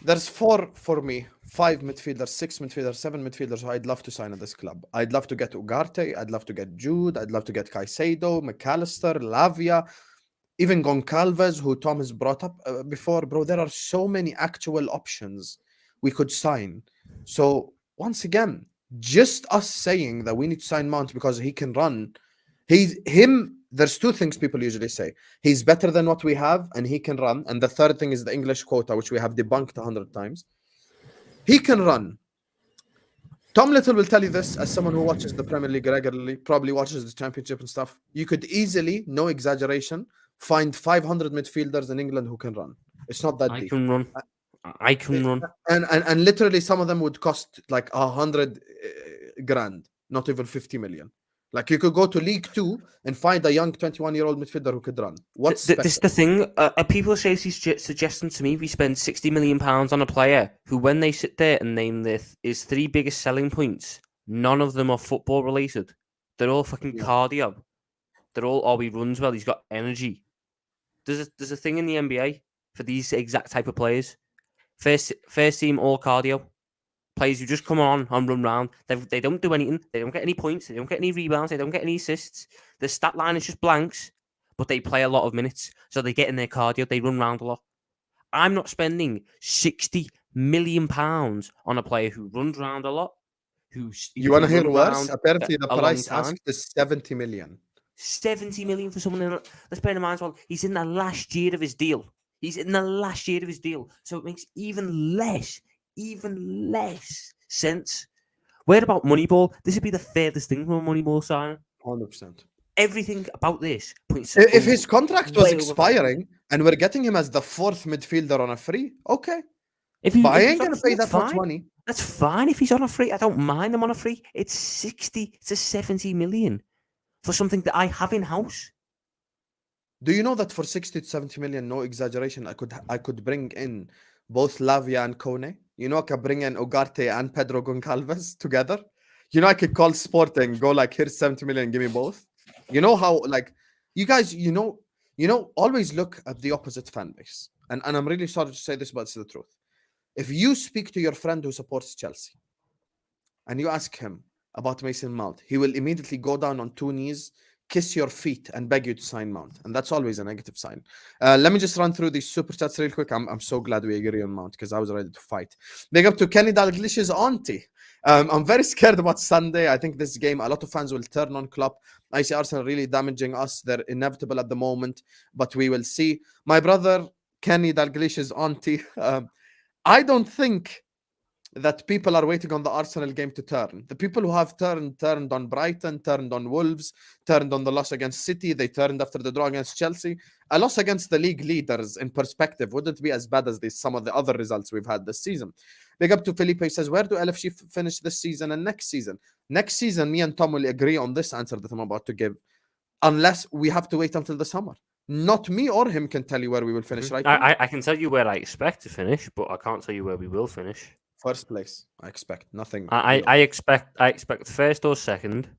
There's 4 for me, 5 midfielders, 6 midfielders, 7 midfielders who I'd love to sign at this club. I'd love to get Ugarte, I'd love to get Jude, I'd love to get Caicedo, McAllister, Lavia, even Goncalves, who Tom has brought up before. Bro, there are so many actual options we could sign. So once again, Just us saying that we need to sign Mount because he can run. There's two things people usually say. He's better than what we have and he can run. And the third thing is the English quota, which we have debunked 100 times. He can run. Tom Little will tell you this as someone who watches the Premier League regularly, probably watches the Championship and stuff. You could easily, no exaggeration, find 500 midfielders in England who can run. It's not that deep. I can run. And literally some of them would cost like 100 grand, not even 50 million. Like you could go to League 2 and find a young 21-year-old midfielder who could run. What's this is the thing? People say he's suggesting to me we spend £60 million on a player who, when they sit there and name his three biggest selling points, none of them are football related. They're all fucking cardio. They're all, he runs well, he's got energy. There's a thing in the NBA for these exact type of players. First team, all cardio. Players who just come on and run round. They don't do anything. They don't get any points. They don't get any rebounds. They don't get any assists. The stat line is just blanks, but they play a lot of minutes. So they get in their cardio. They run round a lot. I'm not spending £60 million on a player who runs around a lot. You want to hear worse? Apparently the price asked is 70 million. 70 million for someone in... Let's bear in mind as well, he's in the last year of his deal. So it makes even less sense. Where about Moneyball? This would be the furthest thing from a Moneyball sign. 100%. Everything about this points. If his contract was expiring and we're getting him as the fourth midfielder on a free, okay. But I ain't going to pay that much money. That's fine if he's on a free. I don't mind him on a free. It's 60 to 70 million for something that I have in house. Do you know that for 60 to 70 million, no exaggeration, I could bring in both Lavia and Kone? You know, I could bring in Ugarte and Pedro Goncalves together. You know, I could call Sporting, go like, here's 70 million, give me both. You know how, like, you guys, you know, always look at the opposite fan base. And I'm really sorry to say this, but it's the truth. If you speak to your friend who supports Chelsea and you ask him about Mason Mount, he will immediately go down on two knees, kiss your feet and beg you to sign Mount. And that's always a negative sign. Let me just run through these super chats real quick. I'm so glad we agree on Mount because I was ready to fight. Big up to Kenny Dalglish's auntie. I'm very scared about Sunday. I think this game, a lot of fans will turn on Klopp. I see Arsenal really damaging us. They're inevitable at the moment, but we will see. My brother, Kenny Dalglish's auntie, I don't think that people are waiting on the Arsenal game to turn. The people who have turned on Brighton, turned on Wolves, turned on the loss against City, they turned after the draw against Chelsea. A loss against the league leaders in perspective wouldn't be as bad as some of the other results we've had this season. Big up to Felipe, says, where do LFG finish this season and next season? Next season, me and Tom will agree on this answer that I'm about to give, unless we have to wait until the summer. Not me or him can tell you where we will finish right now. I can tell you where I expect to finish, but I can't tell you where we will finish. First place, I expect nothing. I expect first or second,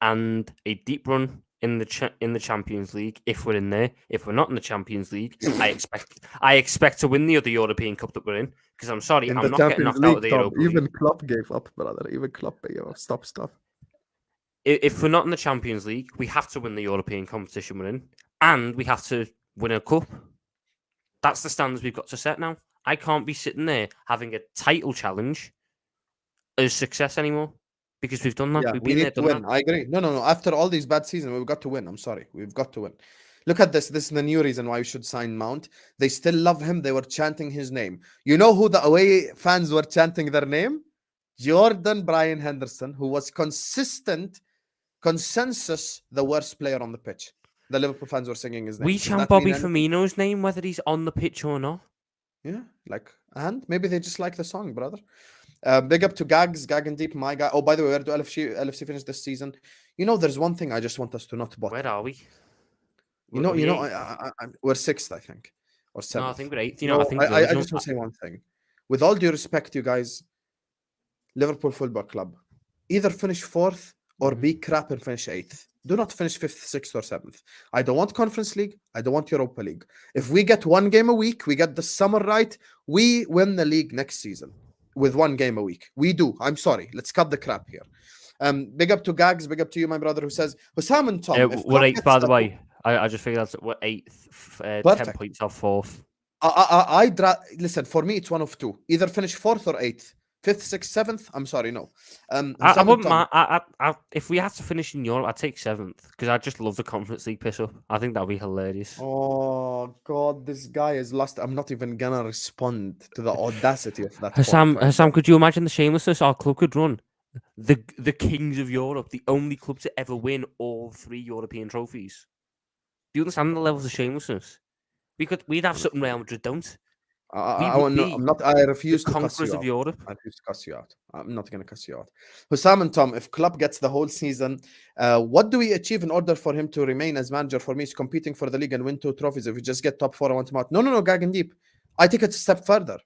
and a deep run in the Champions League if we're in there. If we're not in the Champions League, I expect to win the other European Cup that we're in. Because I'm sorry, I'm not getting knocked out of the Europa League. Even Klopp gave up, brother. Even Klopp gave up. Stop. If we're not in the Champions League, we have to win the European competition we're in, and we have to win a cup. That's the standards we've got to set now. I can't be sitting there having a title challenge as success anymore because we've done that. Yeah, we need to win. I agree. No. After all these bad seasons, we've got to win. I'm sorry. We've got to win. Look at this. This is the new reason why we should sign Mount. They still love him. They were chanting his name. You know who the away fans were chanting their name? Jordan Brian Henderson, who was consensus the worst player on the pitch. The Liverpool fans were singing his name. We chant Bobby Firmino's name whether he's on the pitch or not. Yeah, and maybe they just like the song, brother. Big up to Gag and Deep, my guy. Oh, by the way, where do LFC finish this season? You know, there's one thing I just want us to not bother. Where are we? We're sixth, I think, or seventh. No, I think we're eighth. I just want to say one thing. With all due respect, you guys, Liverpool Football Club, either finish fourth or be crap and finish eighth. Do not finish fifth, sixth, or seventh. I don't want Conference League. I don't want Europa League. If we get one game a week, we get the summer right, we win the league next season with one game a week. We do. I'm sorry. Let's cut the crap here. Big up to Gags. Big up to you, my brother, who says, Husam and Tom. We're eighth, by the way. I just figured that's we're eighth, 10 points off fourth. Listen, for me, it's one of two. Either finish fourth or eighth. 5th, 6th, 7th. I'm sorry, no. I Husam and wouldn't Tom. mind. If we had to finish in Europe, I'd take 7th because I just love the Conference League piss up. I think that'd be hilarious. Oh God, this guy is lost. I'm not even gonna respond to the audacity of that Hassam, point right there. could you imagine the shamelessness our club could run? The kings of Europe, the only club to ever win all 3 European trophies. Do you understand the levels of shamelessness? We'd have something Real Madrid don't. We would be I'm not. I the refuse to cuss conquerors you of out. Europe. I refuse to cuss you out. I'm not going to cuss you out. Husam and Tom, if Klopp gets the whole season, what do we achieve in order for him to remain as manager? For me, is competing for the league and win 2 trophies. If we just get top 4, I want him out. No, gagging deep. I take it a step further.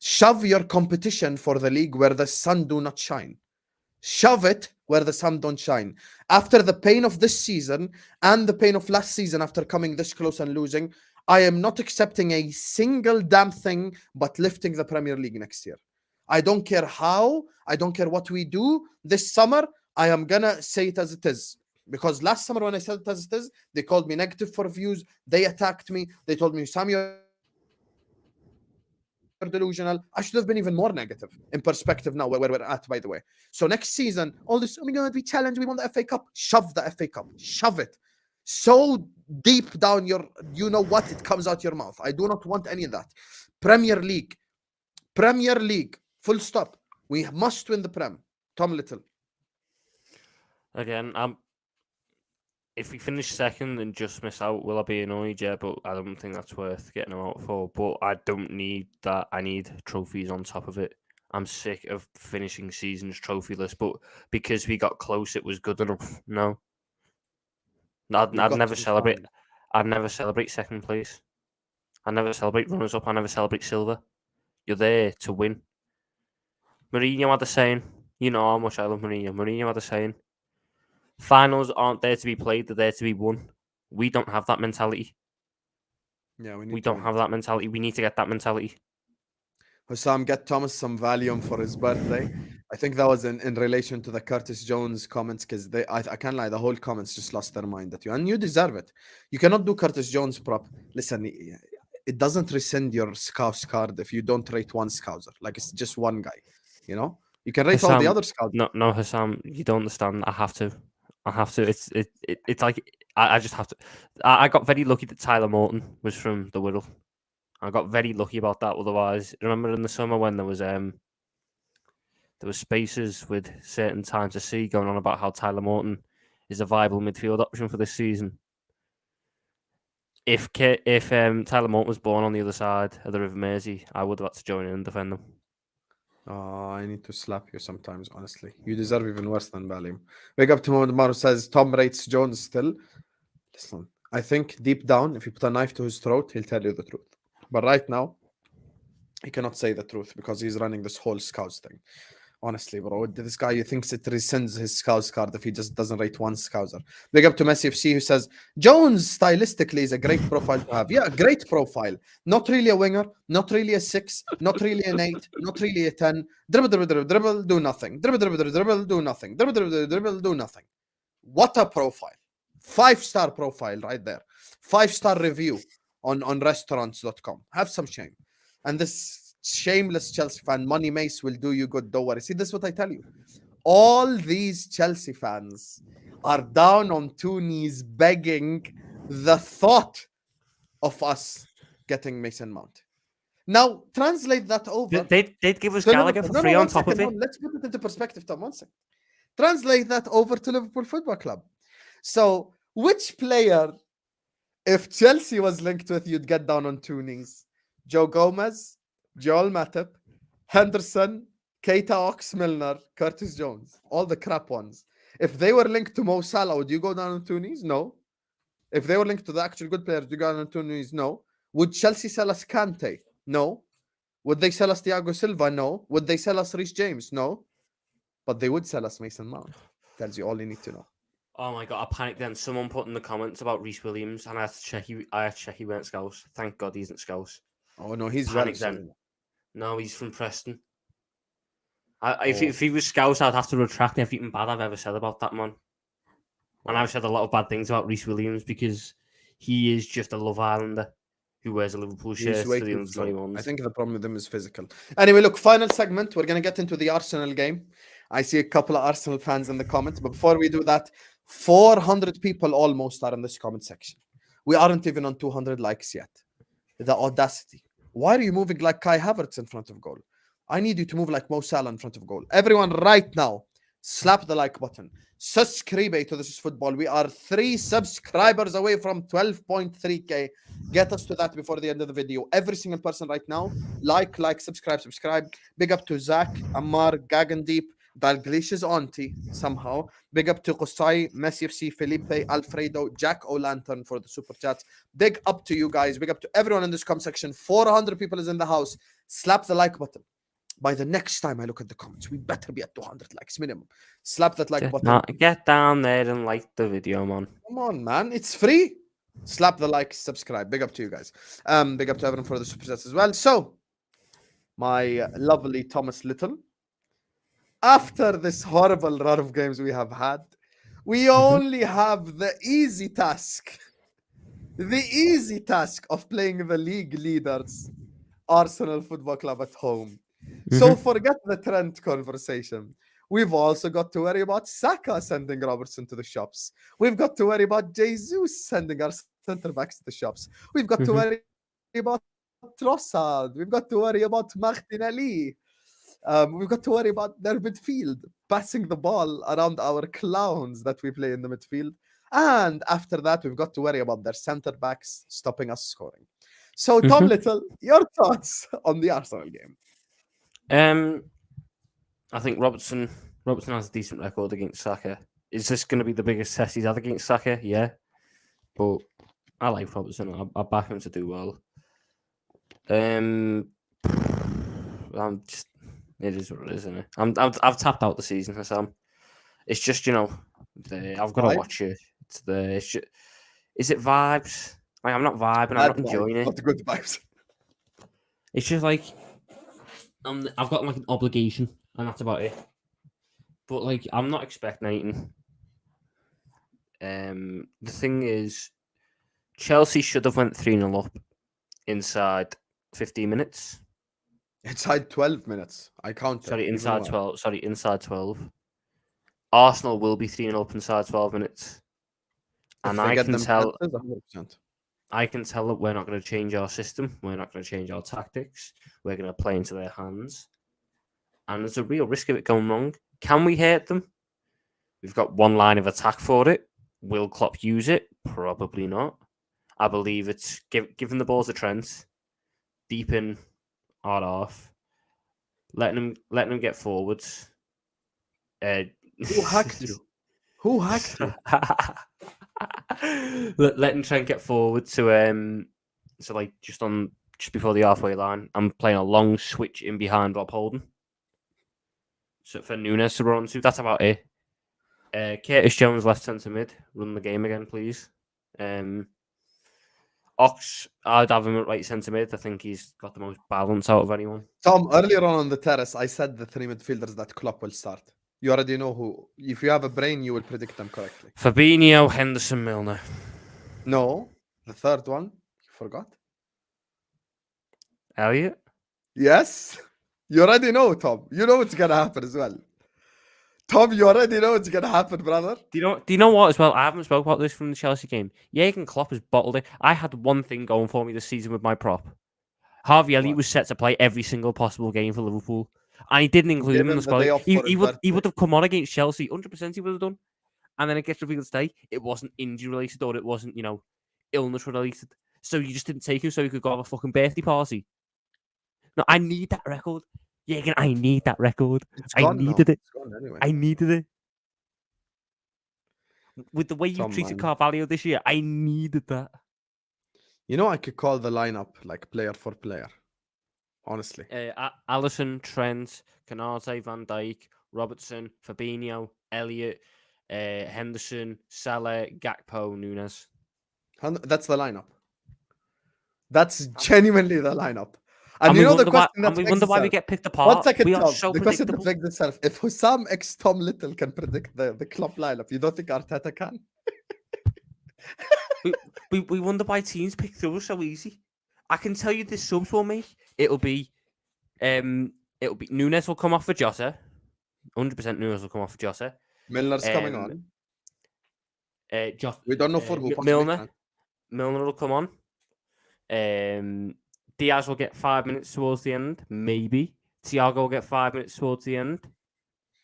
Shove your competition for the league where the sun do not shine. Shove it where the sun don't shine. After the pain of this season and the pain of last season after coming this close and losing, I am not accepting a single damn thing but lifting the Premier League next year. I don't care how, I don't care what we do this summer, I am gonna say it as it is. Because last summer when I said it as it is, they called me negative for views, they attacked me, they told me, Sam, you're delusional. I should have been even more negative in perspective now where we're at, by the way. So next season, all this, oh my God, we challenge, we want the FA Cup. Shove the FA Cup. Shove it. So deep down your, you know what, it comes out your mouth. I do not want any of that. Premier League. Full stop. We must win the Prem. Tom Little. Again, if we finish second and just miss out, will I be annoyed? Yeah, but I don't think that's worth getting them out for. But I don't need that. I need trophies on top of it. I'm sick of finishing seasons trophyless, but because we got close, it was good enough. No, I'd never celebrate. Fine. I'd never celebrate second place. I never celebrate runners up. I never celebrate silver. You're there to win. Mourinho had the saying. You know how much I love Mourinho. Mourinho had the saying. Finals aren't there to be played, they're there to be won. We don't have that mentality. Yeah, We don't have that mentality. We need to get that mentality. Husam, get Thomas some Valium for his birthday. I think that was in relation to the Curtis Jones comments because I can't lie, the whole comments just lost their mind at you. And you deserve it. You cannot do Curtis Jones prop. Listen, it doesn't rescind your Scouse card if you don't rate one Scouser. Like it's just one guy, you know? You can rate all the other Scouts. No, Husam, you don't understand. I have to. It's like I just have to. I got very lucky that Tyler Morton was from the Wirral. I got very lucky about that. Otherwise, remember in the summer when there was spaces with certain times to see going on about how Tyler Morton is a viable midfield option for this season. If Tyler Morton was born on the other side of the River Mersey, I would have had to join in and defend them. Oh, I need to slap you sometimes, honestly. You deserve even worse than Valium. Big up to Mohamed Maru says Tom rates Jones still. Listen, I think deep down, if you put a knife to his throat, he'll tell you the truth. But right now, he cannot say the truth because he's running this whole Scouts thing. Honestly, bro, this guy, he thinks it rescinds his Scouts card if he just doesn't rate one Scouser. Big up to Messi FC who says, Jones stylistically is a great profile to have. Yeah, a great profile. Not really a winger, not really a 6, not really an 8, not really a 10. Dribble, do nothing. Dribble, do nothing. Dribble, do nothing. What a profile. 5-star profile right there. 5-star review on restaurants.com. Have some shame. And this shameless Chelsea fan, Money Mace will do you good, don't worry. See, this is what I tell you. All these Chelsea fans are down on 2 knees begging the thought of us getting Mason Mount. Now, translate that over. They'd give us Gallagher for free on top of it. Let's put it into perspective, Tom. 1 second. Translate that over to Liverpool Football Club. So, which player, if Chelsea was linked with, you'd get down on 2 knees? Joe Gomez, Joel Matip, Henderson, Keita Ox-Milner, Curtis Jones, all the crap ones. If they were linked to Mo Salah, would you go down on 2 knees? No. If they were linked to the actual good players, would you go down on 2 knees? No. Would Chelsea sell us Kante? No. Would they sell us Thiago Silva? No. Would they sell us Reece James? No. But they would sell us Mason Mount. Tells you all you need to know. Oh my God, I panicked then. Someone put in the comments about Reece Williams, and I had to check he weren't Scouse. Thank God he isn't Scouse. Oh no, he's Panicked then. No, he's from Preston. If he was Scouse, I'd have to retract everything bad I've ever said about that man. And I've said a lot of bad things about Reece Williams because he is just a Love Islander. who wears a Liverpool He's shirt way for the too under slow. 21s. I think the problem with him is physical. Anyway, look, final segment. We're going to get into the Arsenal game. I see a couple of Arsenal fans in the comments. But before we do that, 400 people almost are in this comment section. We aren't even on 200 likes yet. The audacity. Why are you moving like Kai Havertz in front of goal? I need you to move like Mo Salah in front of goal. Everyone right now, slap the like button. Subscribe to This Is Football. We are 3 subscribers away from 12.3k. Get us to that before the end of the video. Every single person right now, like, subscribe. Big up to Zach, Ammar, Gagandeep, Dalglish's auntie, somehow. Big up to Qusay, Messi FC, Felipe, Alfredo, Jack O'Lantern for the super chats. Big up to you guys. Big up to everyone in this comment section. 400 people is in the house. Slap the like button. By the next time I look at the comments, we better be at 200 likes minimum. Slap that like button. Get down there and like the video, man. Come on, man. It's free. Slap the like, subscribe. Big up to you guys. Big up to everyone for the super chats as well. So, my lovely Thomas Little, after this horrible run of games we have had, we only have the easy task of playing the league leaders, Arsenal Football Club at home. So forget the Trent conversation. We've also got to worry about Saka sending Robertson to the shops. We've got to worry about Jesus sending our centre backs to the shops. We've got to worry about Trossard. We've got to worry about Martinelli. We've got to worry about their midfield, passing the ball around our clowns that we play in the midfield. And after that, we've got to worry about their centre backs stopping us scoring. So, Tom Little, your thoughts on the Arsenal game? I think Robertson has a decent record against Saka. Is this going to be the biggest test he's had against Saka? Yeah. But I like Robertson. I back him to do well. It is what it is, isn't it? I've tapped out the season, Husam. It's just, I've got to watch it. Is it vibes? Like, I'm not vibing. I'm not enjoying it. Not the good vibes. It's just like I've got like an obligation, and that's about it. But like, I'm not expecting anything. The thing is, Chelsea should have went 3-0 up inside 15 minutes. Inside 12 minutes. I count. Sorry, inside 12. Sorry, inside 12. Arsenal will be 3-0 up inside 12 minutes. And I can tell. 100%. I can tell that we're not going to change our system. We're not going to change our tactics. We're going to play into their hands. And there's a real risk of it going wrong. Can we hurt them? We've got one line of attack for it. Will Klopp use it? Probably not. I believe it's giving the balls to Trent, deep in our half, letting him get forwards. Who hacked you? Who hacked you? Letting Trent get forward to like just before the halfway line. I'm playing a long switch in behind Rob Holden. So for Nunez to run to, that's about it. Curtis Jones left centre mid. Run the game again, please. Ox, I'd have him at right centre mid. I think he's got the most balance out of anyone. Tom, earlier on the terrace, I said the 3 midfielders that Klopp will start. You already know who. If you have a brain, you will predict them correctly. Fabinho, Henderson, Milner. No, the third one. You forgot. Elliot? Yes. You already know, Tom. You know what's going to happen as well. Tom, you already know what's going to happen, brother. Do you know what as well? I haven't spoke about this from the Chelsea game. Jurgen Klopp has bottled it. I had one thing going for me this season with my prop. Harvey Elliott was set to play every single possible game for Liverpool. And he didn't include him in the squad. He would have come on against Chelsea. 100% he would have done. And then it gets revealed today. It wasn't injury related or it wasn't, illness related. So you just didn't take him so he could go have a fucking birthday party. No, I need that record. Yeah, I need that record. I needed it. Anyway. I needed it. With the way you treated Carvalho this year, I needed that. I could call the lineup like player for player. Honestly. Allison, Trent, Canate, Van Dijk, Robertson, Fabinho, Elliott, Henderson, Salah, Gakpo, Nunez. That's the lineup. That's genuinely the lineup. And you know the question that we wonder why we get picked apart. 1 second, we Tom. are so the question that predictable. begs itself: if Husam x Tom Little can predict the Klopp lineup, you don't think Arteta can? we wonder why teams pick through us so easy. I can tell you the subs will make. It'll be Nunez will come off for Jota. 100% Nunez will come off for Jota. Milner's coming on. We don't know for who. Possibly Milner will come on. Diaz will get 5 minutes towards the end, maybe. Thiago will get 5 minutes towards the end.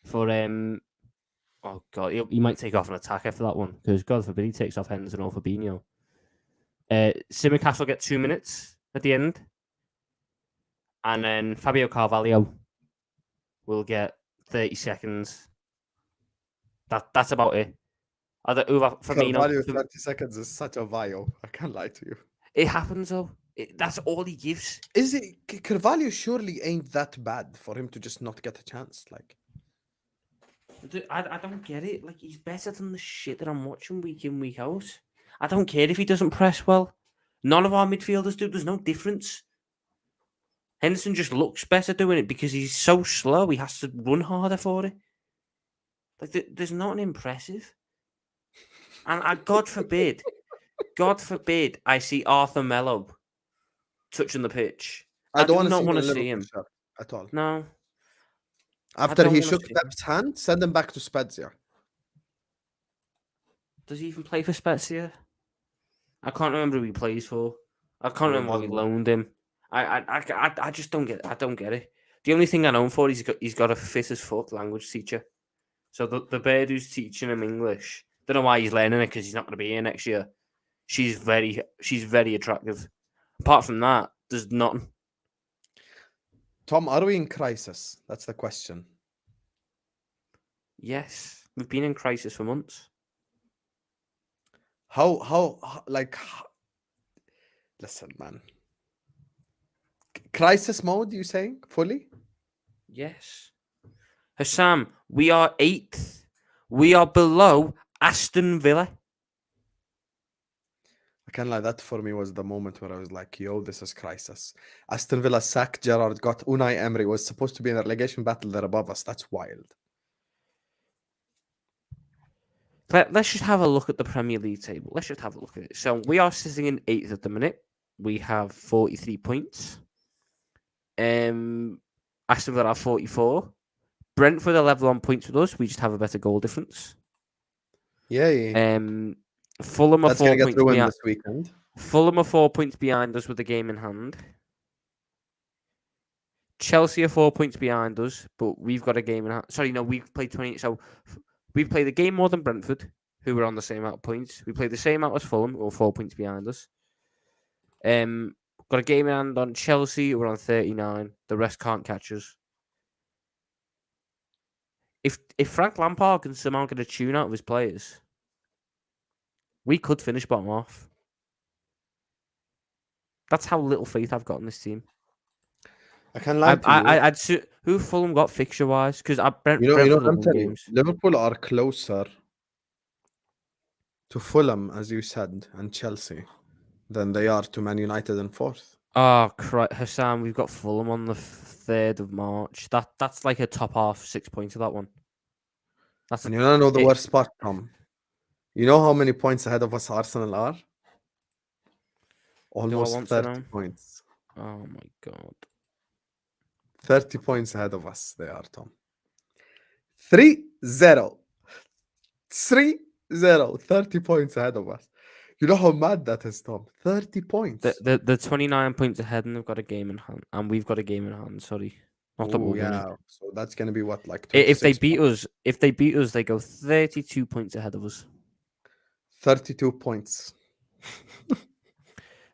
For oh god, he might take off an attacker for that one because God forbid he takes off Henderson or Fabinho. Simicast will get 2 minutes at the end, and then Fabio Carvalho will get 30 seconds. That's about it. Carvalho 30 seconds is such a vile. I can't lie to you. It happens though. That's all he gives. Is it Carvalho? Surely ain't that bad for him to just not get a chance. Like, I don't get it. Like, he's better than the shit that I'm watching week in, week out. I don't care if he doesn't press well. None of our midfielders do. There's no difference. Henderson just looks better doing it because he's so slow. He has to run harder for it. Like, there's nothing impressive. And God forbid, I see Arthur Mello touching the pitch. I do not want to see him at all. No. After he shook Pep's hand, send him back to Spezia. Does he even play for Spezia? I can't remember who he plays for. I can't remember why we loaned him. I just don't get it. I don't get it. The only thing I know him for is he's got a fit as fuck language teacher. So the bird who's teaching him English, don't know why he's learning it because he's not going to be here next year. She's very attractive. Apart from that, there's nothing. Tom, are we in crisis? That's the question. Yes, we've been in crisis for months. Listen, man. Crisis mode, you saying? Fully? Yes. Husam, we are 8th. We are below Aston Villa. I can't lie, that for me was the moment where I was like, yo, this is crisis. Aston Villa sacked Gerrard, got Unai Emery, was supposed to be in a relegation battle. They're above us. That's wild. Let's just have a look at the Premier League table. Let's just have a look at it. So we are sitting in 8th at the minute. We have 43 points. Aston Villa have 44. Brentford are level on points with us. We just have a better goal difference. Yeah. Fulham are 4 points behind this weekend. Fulham are 4 points behind us with the game in hand. Chelsea are 4 points behind us, but we've got a game in hand. Sorry, no, we've played 20. So we've played a game more than Brentford, who were on the same amount of points. We played the same amount as Fulham, who are 4 points behind us. Got a game in hand on Chelsea, who are on 39. The rest can't catch us. If Frank Lampard can somehow get a tune out of his players, we could finish bottom half. That's how little faith I've got in this team. I can't lie to you. Who Fulham got fixture wise? Because Liverpool are closer to Fulham, as you said, and Chelsea than they are to Man United in 4th. Oh, Husam, we've got Fulham on the 3rd of March. That's like a top half 6 points of that one. And you don't know the worst part, Tom. You know how many points ahead of us Arsenal are? Almost 30 points. Oh my God. 30 points ahead of us they are, Tom. 3-0. 3-0. 30 points ahead of us. You know how mad that is, Tom? 30 points. They're 29 points ahead and they've got a game in hand. And we've got a game in hand, sorry. So that's going to be what, like if they beat us, they go 32 points ahead of us. 32 points.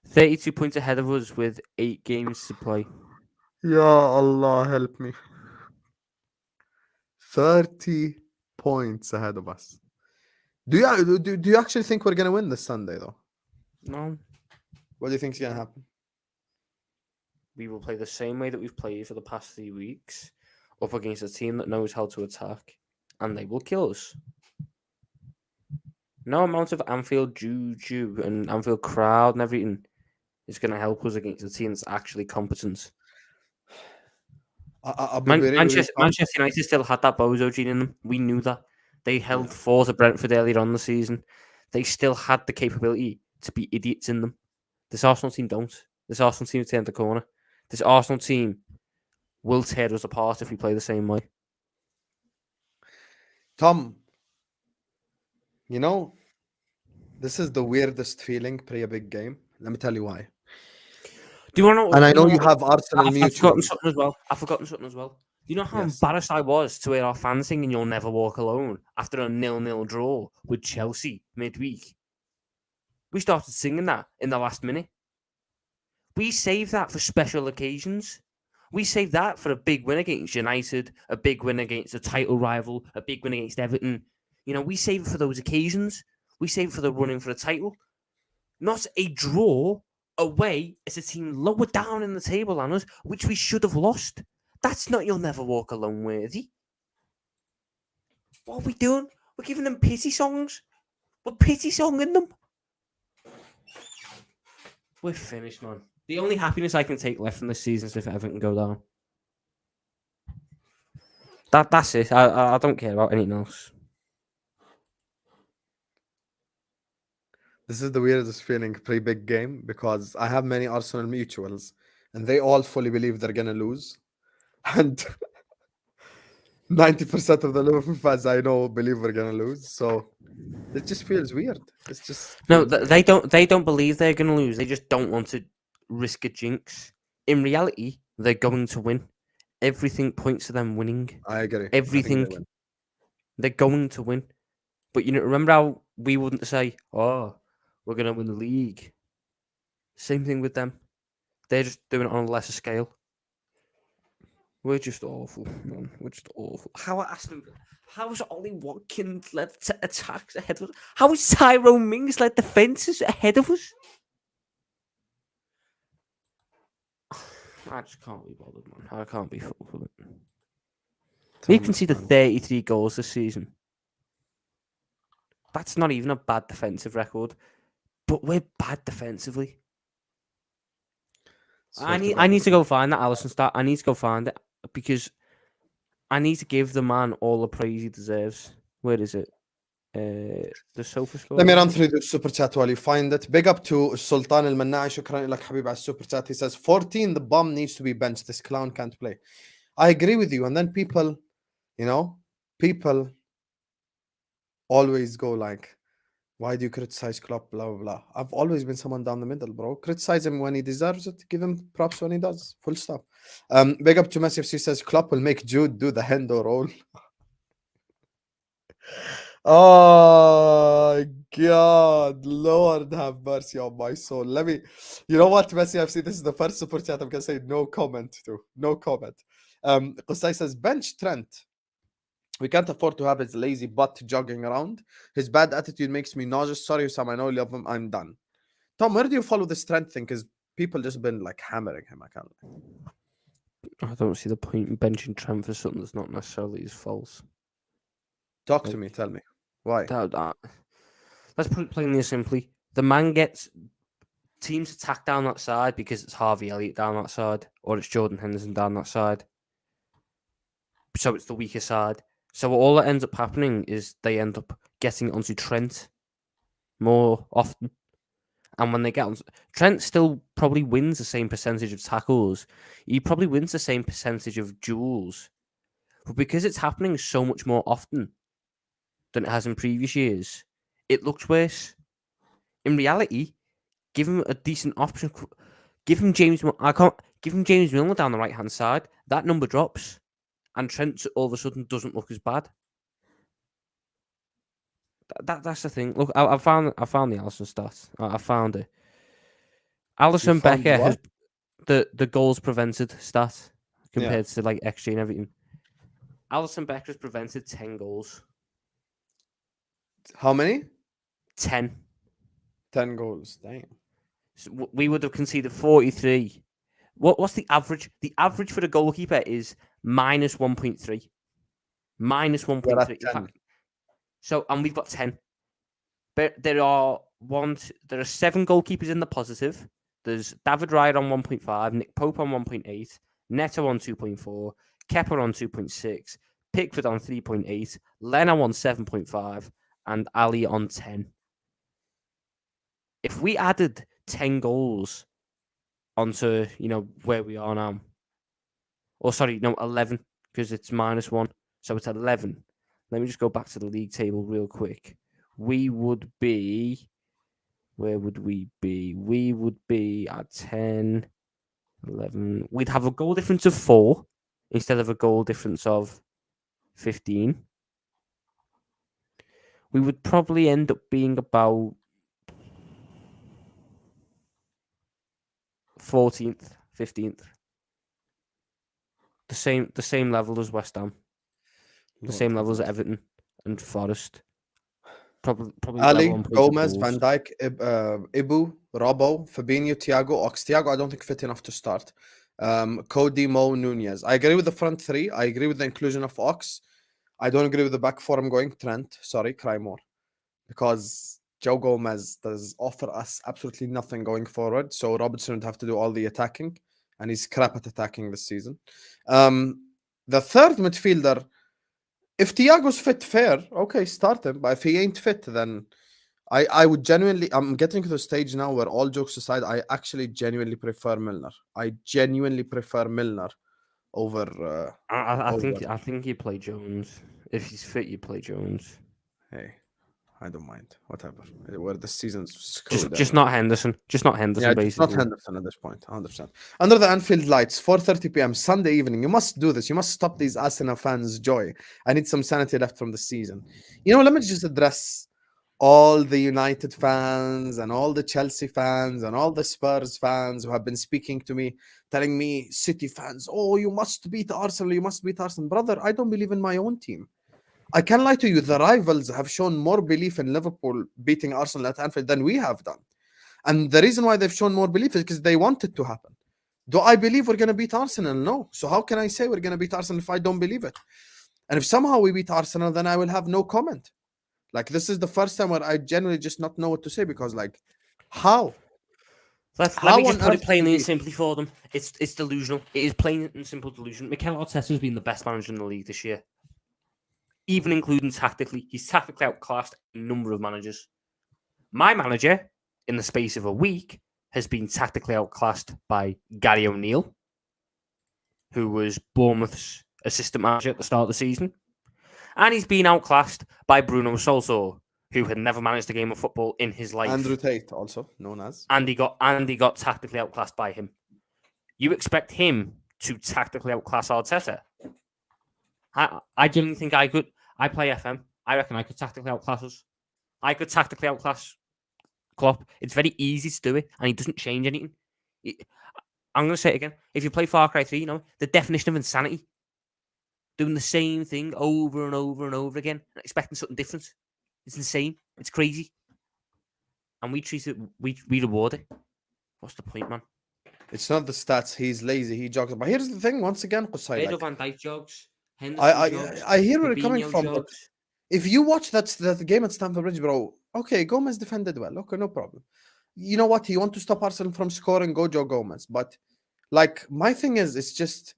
32 points ahead of us with 8 games to play. Ya Allah, help me. 30 points ahead of us. Do you actually think we're going to win this Sunday, though? No. What do you think is going to happen? We will play the same way that we've played for the past 3 weeks, up against a team that knows how to attack, and they will kill us. No amount of Anfield juju and Anfield crowd and everything is going to help us against a team that's actually competent. Manchester United still had that bozo gene in them. We knew that. They held 4 to Brentford earlier on in the season. They still had the capability to be idiots in them. This Arsenal team don't. This Arsenal team turned the corner. This Arsenal team will tear us apart if we play the same way. Tom, you know, this is the weirdest feeling pre a big game. Let me tell you why. Do you want to know? And I you know you what? have Arsenal I've forgotten mutual. something as well. You know how Yes. embarrassed I was to hear our fans singing "You'll Never Walk Alone" after a 0-0 draw with Chelsea midweek. We started singing that in the last minute. We saved that for special occasions. We saved that for a big win against United, a big win against a title rival, a big win against Everton. You know, we save it for those occasions. We save it for the running for the title. Not a draw away as a team lower down in the table on us, which we should have lost. That's not "You'll Never Walk Alone" worthy. What are we doing? We're giving them pity songs. We're pity songing them. We're finished, man. The only happiness I can take left from this season is if Everton go down. That's it. I don't care about anything else. This is the weirdest feeling pre-big game because I have many Arsenal mutuals and they all fully believe they're gonna lose. And 90% of the Liverpool fans I know believe we're gonna lose. So it just feels weird. It's just No, feels weird. they don't believe they're going to lose. They just don't want to risk a jinx. In reality, they're going to win. Everything points to them winning. I agree. I think they Everything. win. They're going to win. But you know, remember how we wouldn't say, "Oh, we're going to win the league." Same thing with them. They're just doing it on a lesser scale. We're just awful, man. We're just awful. How is Ollie Watkins led to attacks ahead of us? How is Tyrone Mings led defences ahead of us? I just can't be bothered, man. I can't be fucked with it. We conceded 33 goals this season. That's not even a bad defensive record, but we're bad defensively. I need to go find that Allison stat. I need to go find it because I need to give the man all the praise he deserves. Where is it? The sofa score. Let me run through the super chat while you find it. Big up to Sultan Al Mannai. شكرا لك حبيب على super chat. He says 14, the bum needs to be benched. This clown can't play. I agree with you. And then people, you know, people always go like, why do you criticize Klopp? Blah, blah, blah. I've always been someone down the middle, bro. Criticize him when he deserves it. Give him props when he does. Full stop. Big up to Messi FC says Klopp will make Jude do the Hendo roll. Oh God, Lord have mercy on my soul. Let me, you know what, Messi FC, this is the first super chat I'm gonna say no comment to. No comment. Qusay says bench Trent. We can't afford to have his lazy butt jogging around. His bad attitude makes me nauseous. Sorry, Husam, I know you love him. I'm done. Tom, where do you follow this Trent thing? Because people just been like hammering him. I can't. I don't see the point in benching Trent for something that's not necessarily his fault. Talk to me. Tell me why. Let's put it plainly and simply. The man gets teams attacked down that side because it's Harvey Elliott down that side or it's Jordan Henderson down that side. So it's the weaker side. So all that ends up happening is they end up getting onto Trent more often. And when they get on, Trent still probably wins the same percentage of tackles. He probably wins the same percentage of duels. But because it's happening so much more often than it has in previous years, it looks worse. In reality, give him a decent option. Give him James Milner down the right hand side. That number drops, and Trent all of a sudden doesn't look as bad. That's the thing. Look, I found the Allison stat. I found it. Allison Becker has the goals prevented stat compared to like XG and everything. Allison Becker has prevented 10 goals. How many? 10. 10 goals. Damn. So we would have conceded 43. What's the average? The average for the goalkeeper is minus 1.3. Minus 1.3. So, and we've got 10. But there are 7 goalkeepers in the positive. There's David Raya on 1.5, Nick Pope on 1.8, Neto on 2.4, Kepa on 2.6, Pickford on 3.8, Leno on 7.5, and Ali on 10. If we added 10 goals onto, where we are now. Or sorry, no, 11, because it's -1. So it's 11. Let me just go back to the league table real quick. We would be... Where would we be? We would be at 10, 11. We'd have a goal difference of 4 instead of a goal difference of 15. We would probably end up being about 14th, 15th. The same level as West Ham. The same level as Everton and Forest. Probably Ali, level on points Gomez, of Van goals. Dijk, Ibu, Robbo, Fabinho, Thiago, Ox. Thiago, I don't think fit enough to start. Cody, Mo, Nunez. I agree with the front three. I agree with the inclusion of Ox. I don't agree with the back four. I'm going Trent. Sorry, cry more. Because Joe Gomez does offer us absolutely nothing going forward. So Robertson would have to do all the attacking. And he's crap at attacking this season. The third midfielder, if Thiago's fit, fair. Okay, start him. But if he ain't fit, then I would genuinely... I'm getting to the stage now where, all jokes aside, I actually genuinely prefer Milner. I genuinely prefer Milner over... I over... think you play Jones. If he's fit, you play Jones. Hey, I don't mind. Whatever. Where the season's screwed. Just not Henderson. Just not Henderson, Yeah, basically. just not Henderson at this point, 100%. Under the Anfield lights, 4:30 p.m. Sunday evening. You must do this. You must stop these Arsenal fans' joy. I need some sanity left from the season. Let me just address all the United fans and all the Chelsea fans and all the Spurs fans who have been speaking to me, telling me, City fans, oh, you must beat Arsenal, you must beat Arsenal. Brother, I don't believe in my own team. I can't lie to you. The rivals have shown more belief in Liverpool beating Arsenal at Anfield than we have done. And the reason why they've shown more belief is because they want it to happen. Do I believe we're going to beat Arsenal? No. So how can I say we're going to beat Arsenal if I don't believe it? And if somehow we beat Arsenal, then I will have no comment. Like, this is the first time where I generally just not know what to say, because, like, how? Let me just put it plainly and simply for them. It's delusional. It is plain and simple delusion. Mikel Arteta has been the best manager in the league this year. Even including tactically. He's tactically outclassed a number of managers. My manager, in the space of a week, has been tactically outclassed by Gary O'Neill, who was Bournemouth's assistant manager at the start of the season. And he's been outclassed by Bruno Solso, who had never managed a game of football in his life. Andrew Tate, also known as. And he got tactically outclassed by him. You expect him to tactically outclass Arteta? I genuinely think I could. I play FM. I reckon I could tactically outclass us. I could tactically outclass Klopp. It's very easy to do it, and he doesn't change anything. I'm going to say it again. If you play Far Cry 3, the definition of insanity. Doing the same thing over and over and over again, and expecting something different. It's insane. It's crazy. And we treat it, we reward it. What's the point, man? It's not the stats. He's lazy. He jogs. But here's the thing, once again, Qusay, Virgil van Dijk jogs. Henderson jogs. I hear where you're coming Fabinho from. But jogs. if you watch that game at Stamford Bridge, bro, okay, Gomez defended well. Okay, no problem. You know what? You want to stop Arsenal from scoring, go Joe Gomez. But, like, my thing is, it's just,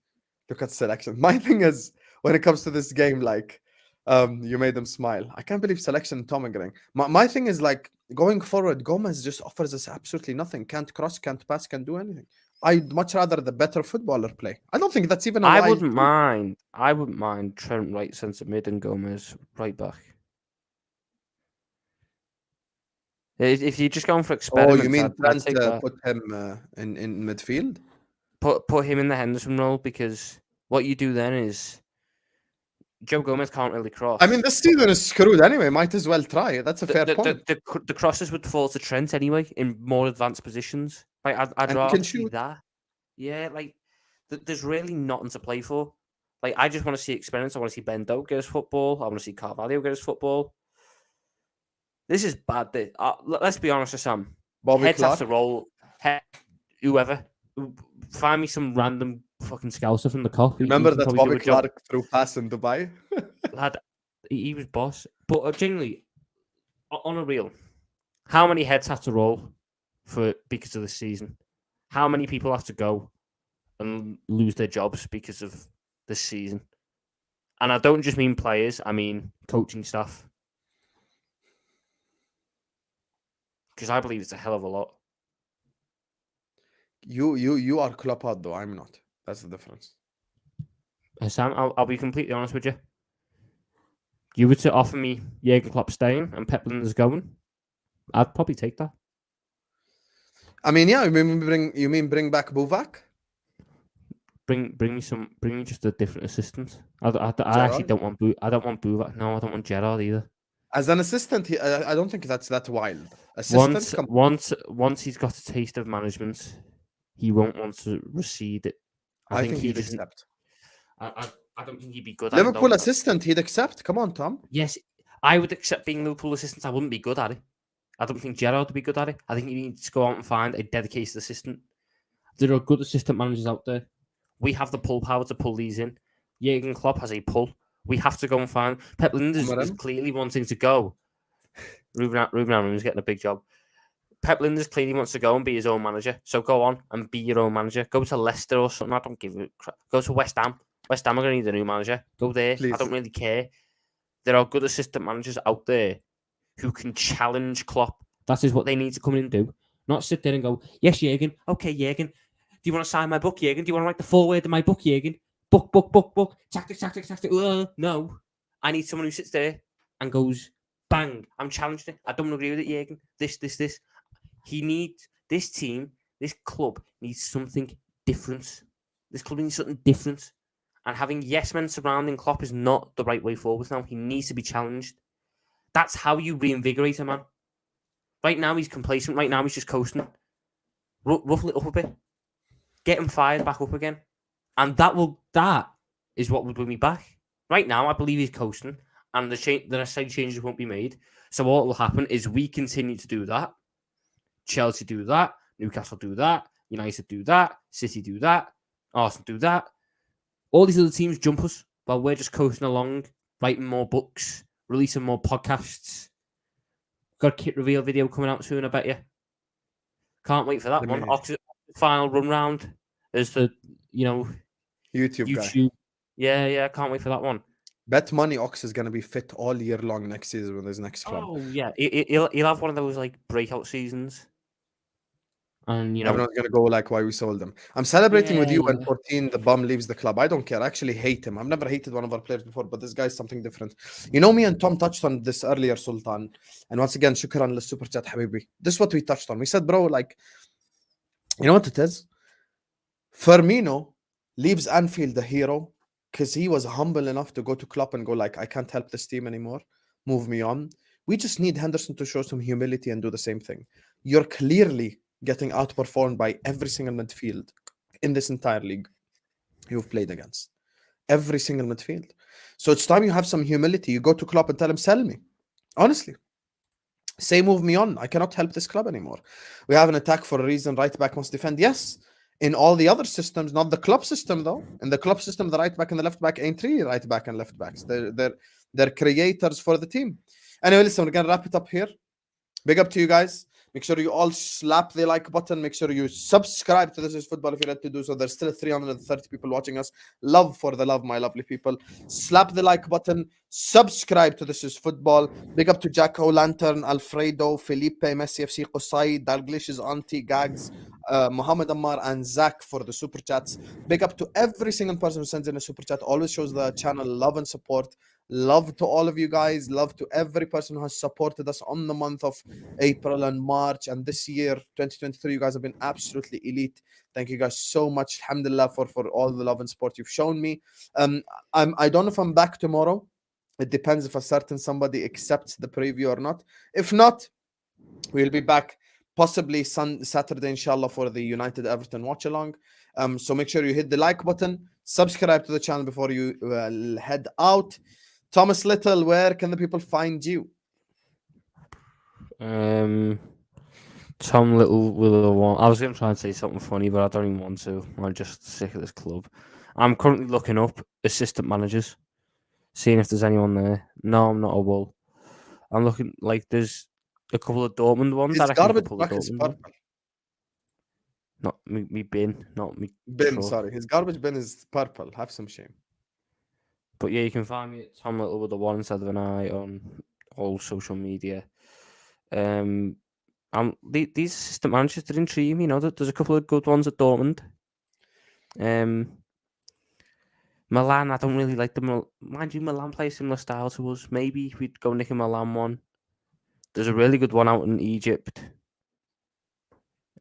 look at selection. My thing is, when it comes to this game, like, you made them smile. I can't believe selection Tom agreeing. My thing is, like, going forward, Gomez just offers us absolutely nothing. Can't cross, can't pass, can't do anything. I'd much rather the better footballer play. I don't think that's even a I wouldn't mind Trent right centre mid and Gomez right back. If you're just going for experiments, you mean I'd take that. put him in midfield? Put him in the Henderson role, because what you do then is Joe Gomez can't really cross. I mean, this season is screwed anyway. Might as well try. That's a fair point. The crosses would fall to Trent anyway in more advanced positions. Like I'd rather see that. Yeah, like there's really nothing to play for. Like, I just want to see experiments. I want to see Bendo get his football. I want to see Carvalho get his football. This is bad. Let's be honest with Sam. Bobby Heads Clark. have to roll. Whoever. Find me some random fucking scouser from the Kop. Remember that Bobby Clark threw pass in Dubai? Lad, he was boss. But genuinely, on a real, how many heads have to roll because of this season? How many people have to go and lose their jobs because of this season? And I don't just mean players, I mean coaching staff. Because I believe it's a hell of a lot. You are Klopp Out though. I'm not. That's the difference. Sam, I'll be completely honest with you. You were to offer me Jurgen Klopp staying and Pep Linders going, I'd probably take that. I mean, yeah. You mean bring back Buvak? Bring me just a different assistant. I actually Gerrard? don't want I don't want Buvak. No, I don't want Gerrard either. As an assistant, I don't think that's that wild. Assistant, come on. Once he's got a taste of management, he won't want to recede it. I think he he'd doesn't. accept. I don't think he'd be good at Liverpool it. assistant, he'd accept. Come on, Tom. Yes, I would accept being Liverpool assistant. I wouldn't be good at it. I don't think Gerrard would be good at it. I think you need to go out and find a dedicated assistant. There are good assistant managers out there. We have the pull power to pull these in. Jurgen Klopp has a pull. We have to go and find. Pep Linders is clearly wanting to go. Ruben Amorim's getting a big job. Pep Linders clearly wants to go and be his own manager. So go on and be your own manager. Go to Leicester or something. I don't give a crap. Go to West Ham. West Ham are going to need a new manager. Go there. Please. I don't really care. There are good assistant managers out there who can challenge Klopp. That is what they need to come in and do. Not sit there and go, yes, Jurgen. Okay, Jurgen. Do you want to sign my book, Jurgen? Do you want to write the foreword of my book, Jurgen? Book. Tactic. No. I need someone who sits there and goes, bang, I'm challenging it. I don't agree with it, Jurgen. This. He needs, this team, this club needs something different. This club needs something different. And having yes men surrounding Klopp is not the right way forward now. He needs to be challenged. That's how you reinvigorate a man. Right now he's complacent. Right now he's just coasting. Ruffle it up a bit. Get him fired back up again. And that is what will bring me back. Right now, I believe he's coasting, and the necessary changes won't be made. So what will happen is we continue to do that. Chelsea do that. Newcastle do that. United do that. City do that. Arsenal do that. All these other teams jump us while we're just coasting along, writing more books, releasing more podcasts. Got a kit reveal video coming out soon, I bet you. Can't wait for that one. Ox's final run round as the, YouTube guy. Yeah, can't wait for that one. Bet money Ox is going to be fit all year long next season with his next club. Oh, yeah. He'll have one of those, breakout seasons. And, everyone's going to go like why we sold him. I'm celebrating with you when 14 the bum leaves the club. I don't care. I actually hate him. I've never hated one of our players before, but this guy's something different. Me and Tom touched on this earlier, Sultan. And once again, shukran super chat, habibi. This is what we touched on. We said, bro, you know what it is? Firmino leaves Anfield the hero because he was humble enough to go to Klopp and go I can't help this team anymore. Move me on. We just need Henderson to show some humility and do the same thing. You're clearly getting outperformed by every single midfield in this entire league you've played against. Every single midfield. So it's time you have some humility. You go to Klopp and tell him, sell me. Honestly. Say, move me on. I cannot help this club anymore. We have an attack for a reason. Right back must defend. Yes. In all the other systems, not the club system though. In the club system, the right back and the left back ain't really right back and left backs. They're creators for the team. Anyway, listen, we're gonna wrap it up here. Big up to you guys. Make sure you all slap the like button. Make sure you subscribe to This Is Football if you're ready to do so. There's still 330 people watching us. Love for the love, my lovely people. Slap the like button. Subscribe to This Is Football. Big up to Jack O'Lantern, Alfredo, Felipe, Messi FC, Qusay, Dalglish's Auntie, Gags, Mohammed Ammar, and Zach for the super chats. Big up to every single person who sends in a super chat. Always shows the channel love and support. Love to all of you guys. Love to every person who has supported us on the month of April and March and this year 2023. You guys have been absolutely elite. Thank you guys so much. Alhamdulillah for all the love and support you've shown me. I don't know if I'm back tomorrow. It depends if a certain somebody accepts the preview or not. If not, we'll be back possibly Saturday inshallah for the United Everton watch along. So make sure you hit the like button, subscribe to the channel before you head out. Thomas Little, where can the people find you? Tom Little will want. I was going to try and say something funny, but I don't even want to. I'm just sick of this club. I'm currently looking up assistant managers, seeing if there's anyone there. No, I'm not a wool. I'm looking there's a couple of Dortmund ones. His garbage bucket is purple. Not me bin, not me bin. Sorry, his garbage bin is purple. Have some shame. But yeah, you can find me at Tom Little with a one instead of an I on all social media. I These assistant managers did intrigue me. You know, there's a couple of good ones at Dortmund. Milan, I don't really like them. Mind you, Milan play a similar style to us. Maybe if we'd go nick a Milan one. There's a really good one out in Egypt.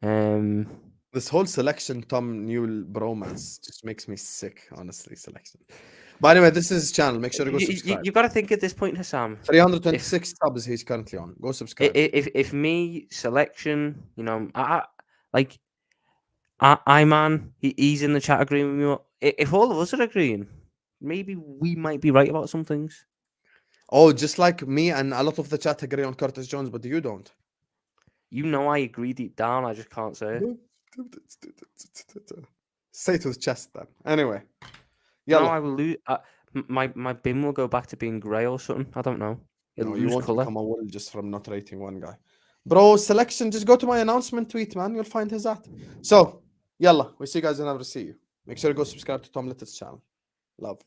This whole selection Tom Newell bromance just makes me sick, honestly. Selection. But anyway, this is his channel. Make sure to go subscribe. You got to think at this point, Husam. 326 subs he's currently on. Go subscribe. If me selection, you know, I man, he's in the chat agreeing with me. If all of us are agreeing, maybe we might be right about some things. Oh, just like me and a lot of the chat agree on Curtis Jones, but you don't. You know I agree deep down. I just can't say it. Say it to the chest then. Anyway. No, I will lose. My bin will go back to being grey or something. I don't know. It'll No, you lose won't colour. become a wool just from not rating one guy. Bro, selection, just go to my announcement tweet, man. You'll find his at. So, yalla. We see you guys whenever we see you. Make sure to go subscribe to Tom Little's channel. Love.